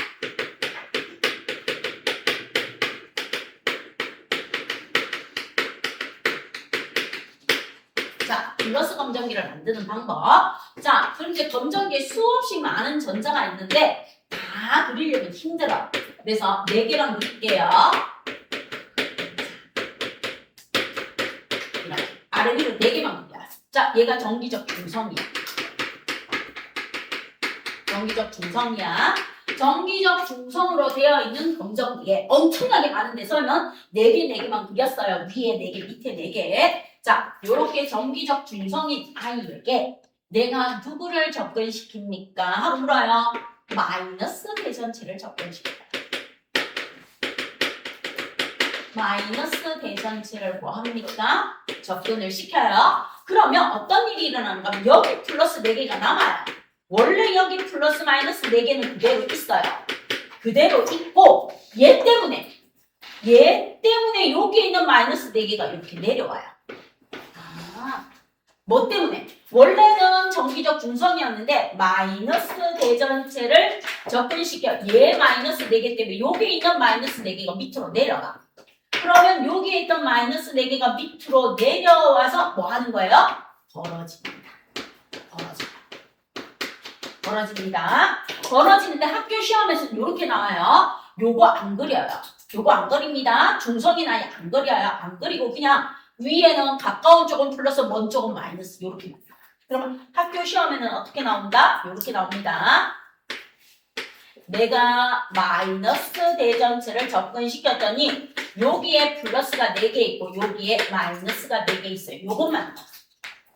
[SPEAKER 1] 자, 플러스 검정기를 만드는 방법. 자, 그럼 이제 검정기에 수없이 많은 전자가 있는데 다 그리려면 힘들어. 그래서 4개만 그릴게요. 이렇게 아래 위로 4개만 그려. 자, 얘가 정기적 중성이야. 정기적 중성이야. 정기적 중성으로 되어 있는 검정기에 엄청나게 많은데 서면 4개만 그렸어요. 위에 4개, 밑에 4개. 자, 요렇게 정기적 중성인 아이에게 내가 누구를 접근시킵니까? 하고 물어요. 마이너스 대전체를 접근시켜요. 마이너스 대전체를 뭐 합니까? 접근을 시켜요. 그러면 어떤 일이 일어나는가 하면 여기 플러스 4개가 남아요. 원래 여기 플러스 마이너스 4개는 그대로 있어요. 그대로 있고 얘 때문에 여기에 있는 마이너스 4개가 이렇게 내려와요. 뭐 때문에? 원래는 정기적 중성이었는데 마이너스 대전체를 접근시켜 얘 마이너스 4개 때문에 여기에 있는 마이너스 4개가 밑으로 내려가. 그러면 여기에 있던 마이너스 4개가 밑으로 내려와서 뭐 하는 거예요? 벌어집니다. 벌어지는데 학교 시험에서는 이렇게 나와요. 요거 안 그려요. 요거 안 그립니다. 중성인 아이 안 그려요. 안 그리고 그냥 위에는 가까운 쪽은 플러스 먼 쪽은 마이너스 이렇게 나와요. 그러면 학교 시험에는 어떻게 나온다? 이렇게 나옵니다. 내가 마이너스 대전체를 접근시켰더니 여기에 플러스가 4개 있고 여기에 마이너스가 4개 있어요. 요것만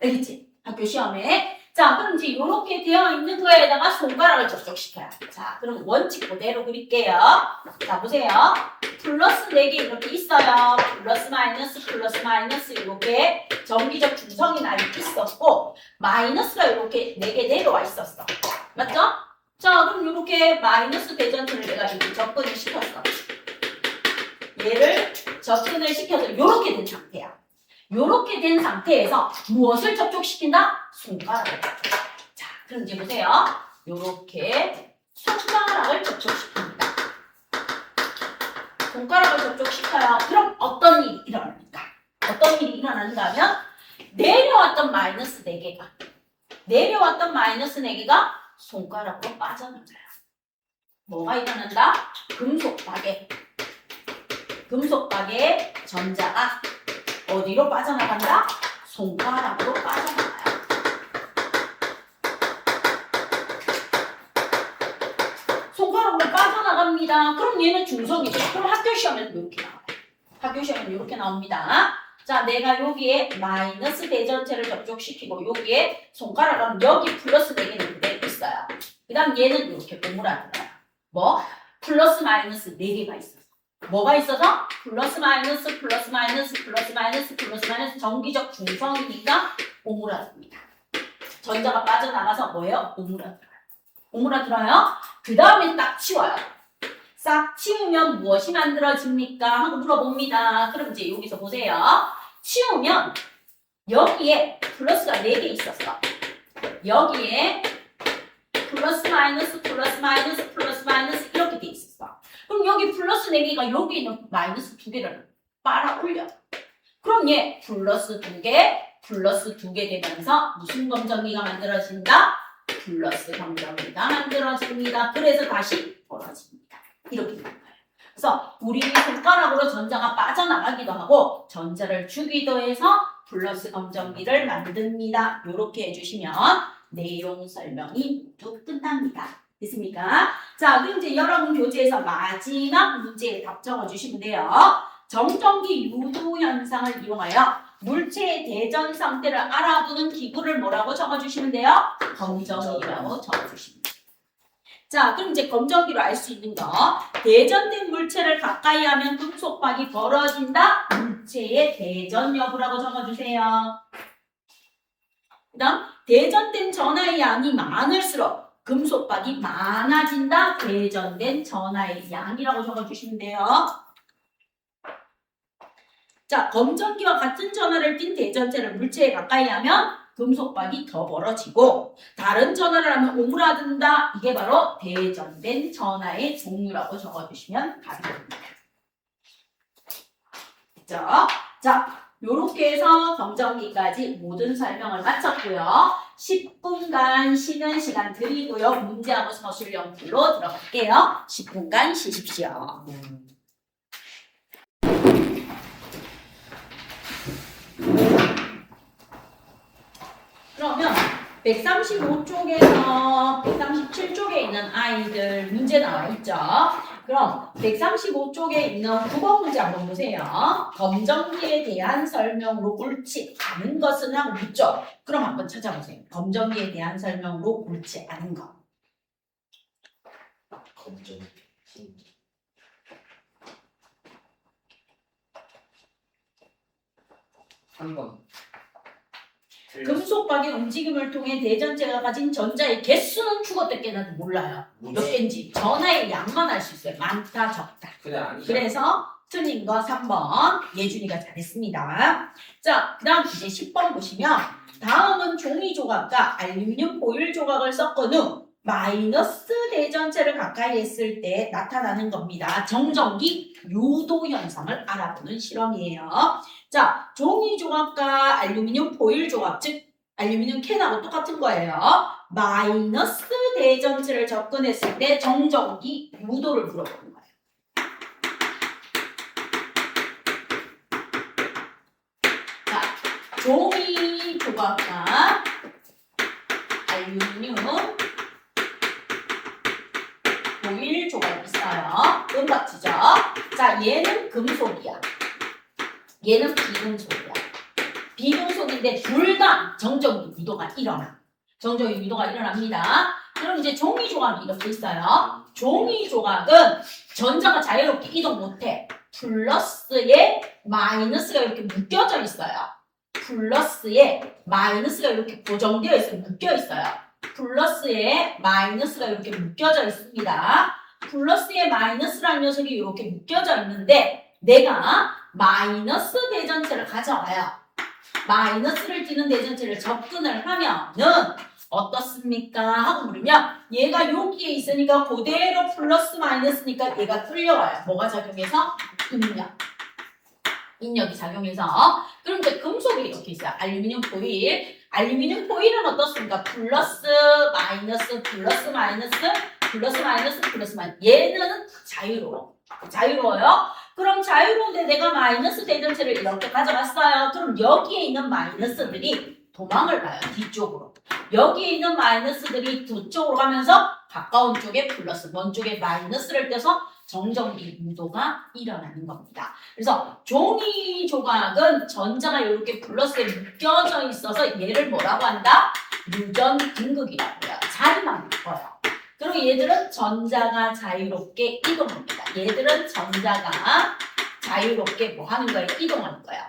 [SPEAKER 1] 알겠지? 학교 시험에. 자, 그럼 이제 이렇게 되어 있는 거에다가 손가락을 접촉시켜요. 자, 그럼 원칙 그대로 그릴게요. 자, 보세요. 플러스 4개 이렇게 있어요. 플러스 마이너스 이렇게 정기적 중성이 나 있었고 마이너스가 이렇게 4개 내려와 있었어. 맞죠? 자, 그럼 이렇게 마이너스 대전체를 내가 이렇게 접근을 시켰어. 얘를 접근을 시켜서 이렇게 된 상태야. 이렇게 된 상태에서 무엇을 접촉시킨다? 손가락을 접촉시킨다. 자, 그럼 이제 보세요. 이렇게 손가락을 접촉시킵니다. 손가락을 접촉시켜요. 그럼 어떤 일이 일어납니까? 어떤 일이 일어나는가 하면 내려왔던 마이너스 4개가 손가락으로 빠져나가요. 뭐가 일어난다? 금속박에 전자가 어디로 빠져나간다? 손가락으로 빠져나가요. 손가락으로 빠져나갑니다. 그럼 얘는 중성이죠. 그럼 학교 시험에는 이렇게 나와요. 학교 시험에는 이렇게 나옵니다. 자, 내가 여기에 마이너스 대전체를 접촉시키고 여기에 손가락을 하면 여기 플러스 4개는 그대로 있어요. 그 다음 얘는 이렇게 오므라들어요. 뭐? 플러스 마이너스 4개가 있어서. 뭐가 있어서? 플러스 마이너스 정기적 중성이니까 오므라듭니다. 전자가 빠져나가서 뭐예요? 오므라들어요. 그 다음에 딱 치워요. 싹 치우면 무엇이 만들어집니까? 하고 물어봅니다. 그럼 이제 여기서 보세요. 치우면 여기에 플러스가 4개 있었어. 여기에 플러스 마이너스 이렇게 돼 있었어. 그럼 여기 플러스 4개가 여기 있는 마이너스 2개를 빨아 올려. 그럼 얘 플러스 2개 되면서 무슨 검정기가 만들어진다? 플러스 검정기가 만들어집니다. 그래서 다시 벌어집니다. 이렇게 되는 거예요. 그래서 우리 손가락으로 전자가 빠져나가기도 하고 전자를 주기도 해서 플러스 검정기를 만듭니다. 이렇게 해주시면 내용 설명이 모두 끝납니다. 됐습니까? 자, 그럼 이제 여러분 교재에서 마지막 문제에 답 적어주시면 돼요. 정전기 유도 현상을 이용하여 물체의 대전 상태를 알아보는 기구를 뭐라고 적어주시면 돼요? 검정기라고 적어주시면 돼요. 자, 그럼 이제 검정기로 알 수 있는 거. 대전된 물체를 가까이 하면 금속박이 벌어진다. 물체의 대전 여부라고 적어주세요. 그 다음, 대전된 전하의 양이 많을수록 금속박이 많아진다. 대전된 전하의 양이라고 적어주시면 돼요. 자, 검정기와 같은 전하를 띤 대전체를 물체에 가까이 하면 금속박이 더 벌어지고 다른 전하를 하면 오므라든다. 이게 바로 대전된 전하의 종류라고 적어주시면 답입니다. 자, 요렇게 해서 검정기까지 모든 설명을 마쳤고요. 10분간 쉬는 시간 드리고요. 문제하고 서술 연구로 들어갈게요. 10분간 쉬십시오. 그러면 135쪽에서 137쪽에 있는 아이들 문제 나와 있죠? 그럼 135쪽에 있는 9번 문제 한번 보세요. 검정기에 대한 설명으로 옳지 않은 것은 하고 묻죠? 그럼 한번 찾아보세요. 검정기에 대한 설명으로 옳지 않은 것.
[SPEAKER 2] 검정.
[SPEAKER 3] 3번.
[SPEAKER 1] 금속박의 움직임을 통해 대전체가 가진 전자의 개수는 죽었댔겠는지 몰라요. 몇 개인지. 전하의 양만 알 수 있어요. 많다, 적다.
[SPEAKER 2] 그래 아니죠.
[SPEAKER 1] 그래서 틀린 거 3번 예준이가 잘했습니다. 자, 그 다음 이제 10번 보시면 다음은 종이 조각과 알루미늄 포일 조각을 섞은 후 마이너스 대전체를 가까이 했을 때 나타나는 겁니다. 정전기 유도 현상을 알아보는 실험이에요. 자, 종이 조각과 알루미늄 포일 조각, 즉 알루미늄 캔하고 똑같은 거예요. 마이너스 대전체를 접근했을 때 정전기 유도를 물어보는 거예요. 자, 종이 조각과 알루미늄 포일 조각이 있어요. 은박지죠. 자, 얘는 금속이야. 얘는 비금속이야. 비금속인데 둘 다 정전기 유도가 일어나. 정전기 유도가 일어납니다. 그럼 이제 종이 조각이 이렇게 있어요. 종이 조각은 전자가 자유롭게 이동 못해. 플러스에 마이너스가 이렇게 묶여져 있어요. 플러스에 마이너스가 이렇게 고정되어 있어요. 묶여 있어요. 플러스에 마이너스가 이렇게 묶여져 있습니다. 플러스에 마이너스라는 녀석이 이렇게 묶여져 있는데 내가 마이너스 대전체를 가져와요. 마이너스를 띠는 대전체를 접근을 하면은 어떻습니까? 하고 물으면 얘가 여기에 있으니까 그대로 플러스 마이너스니까 얘가 뚫려와요. 뭐가 작용해서? 인력이 작용해서. 그럼 이제 금속이 이렇게 있어요. 알루미늄 포일. 알루미늄 포일은 어떻습니까? 플러스 마이너스 플러스 마이너스 플러스 마이너스 플러스 마이너스. 얘는 자유로워요. 그럼 자유로운데 내가 마이너스 대전체를 이렇게 가져갔어요. 그럼 여기에 있는 마이너스들이 도망을 가요. 뒤쪽으로. 여기에 있는 마이너스들이 뒤쪽으로 가면서 가까운 쪽에 플러스, 먼 쪽에 마이너스를 떼서 정전기 유도가 일어나는 겁니다. 그래서 종이 조각은 전자가 이렇게 플러스에 묶여져 있어서 얘를 뭐라고 한다? 유전 등극이라고 해요. 자리만 바꿔요. 그리고 얘들은 전자가 자유롭게 이동합니다. 얘들은 전자가 자유롭게 뭐 하는 거예요? 이동하는 거예요.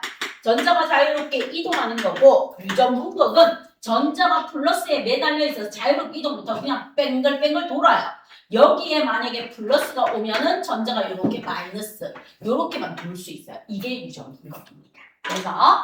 [SPEAKER 1] 전자가 자유롭게 이동하는 거고 유전 분극은 전자가 플러스에 매달려 있어서 자유롭게 이동 못하고 그냥 뺑글뺑글 돌아요. 여기에 만약에 플러스가 오면은 전자가 이렇게 마이너스 이렇게만 돌 수 있어요. 이게 유전 분극입니다. 그래서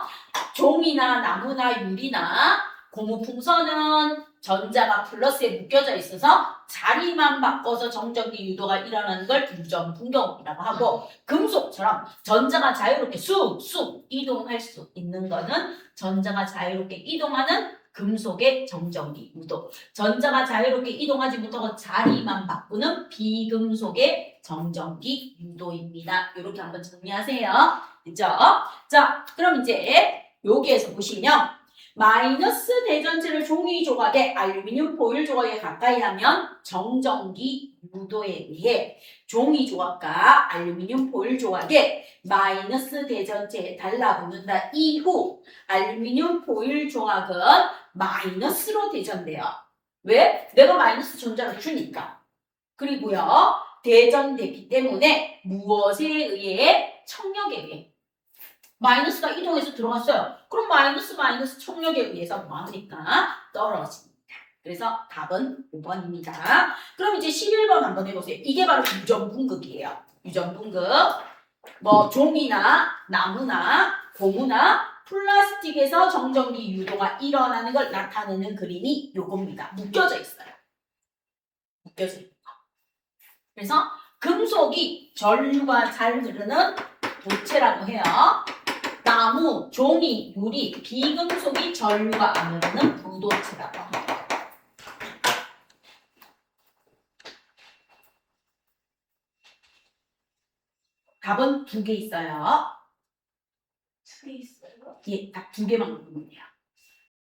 [SPEAKER 1] 종이나 나무나 유리나 고무풍선은 전자가 플러스에 묶여져 있어서 자리만 바꿔서 정전기 유도가 일어나는 걸 유전 분경이라고 하고 금속처럼 전자가 자유롭게 쑥쑥 이동할 수 있는 거는 전자가 자유롭게 이동하는 금속의 정전기 유도. 전자가 자유롭게 이동하지 못하고 자리만 바꾸는 비금속의 정전기 유도입니다. 이렇게 한번 정리하세요. 됐죠? 자, 그럼 이제 여기에서 보시면 마이너스 대전체를 종이 조각에 알루미늄 포일 조각에 가까이 하면 정전기 유도에 의해 종이 조각과 알루미늄 포일 조각에 마이너스 대전체에 달라붙는다. 이후 알루미늄 포일 조각은 마이너스로 대전돼요. 왜? 내가 마이너스 전자를 주니까. 그리고요, 대전대비 때문에 무엇에 의해? 청력에 의해. 마이너스가 이동해서 들어갔어요. 그럼 마이너스 청력에 의해서 뭐합니까? 떨어집니다. 그래서 답은 5번입니다. 그럼 이제 11번 한번 해보세요. 이게 바로 유전분극이에요. 유전분극. 뭐 종이나 나무나 고무나 플라스틱에서 정전기 유도가 일어나는 걸 나타내는 그림이 요겁니다. 묶여져 있어요. 묶여져 있는 거. 그래서 금속이 전류가 잘 흐르는 도체라고 해요. 나무, 종이, 유리, 비금속이 전류가 안 흐르는 부도체라고 합니다. 답은 2개 있어요.
[SPEAKER 4] 2개 있어요.
[SPEAKER 1] 예, 딱 2개만 보면 돼요.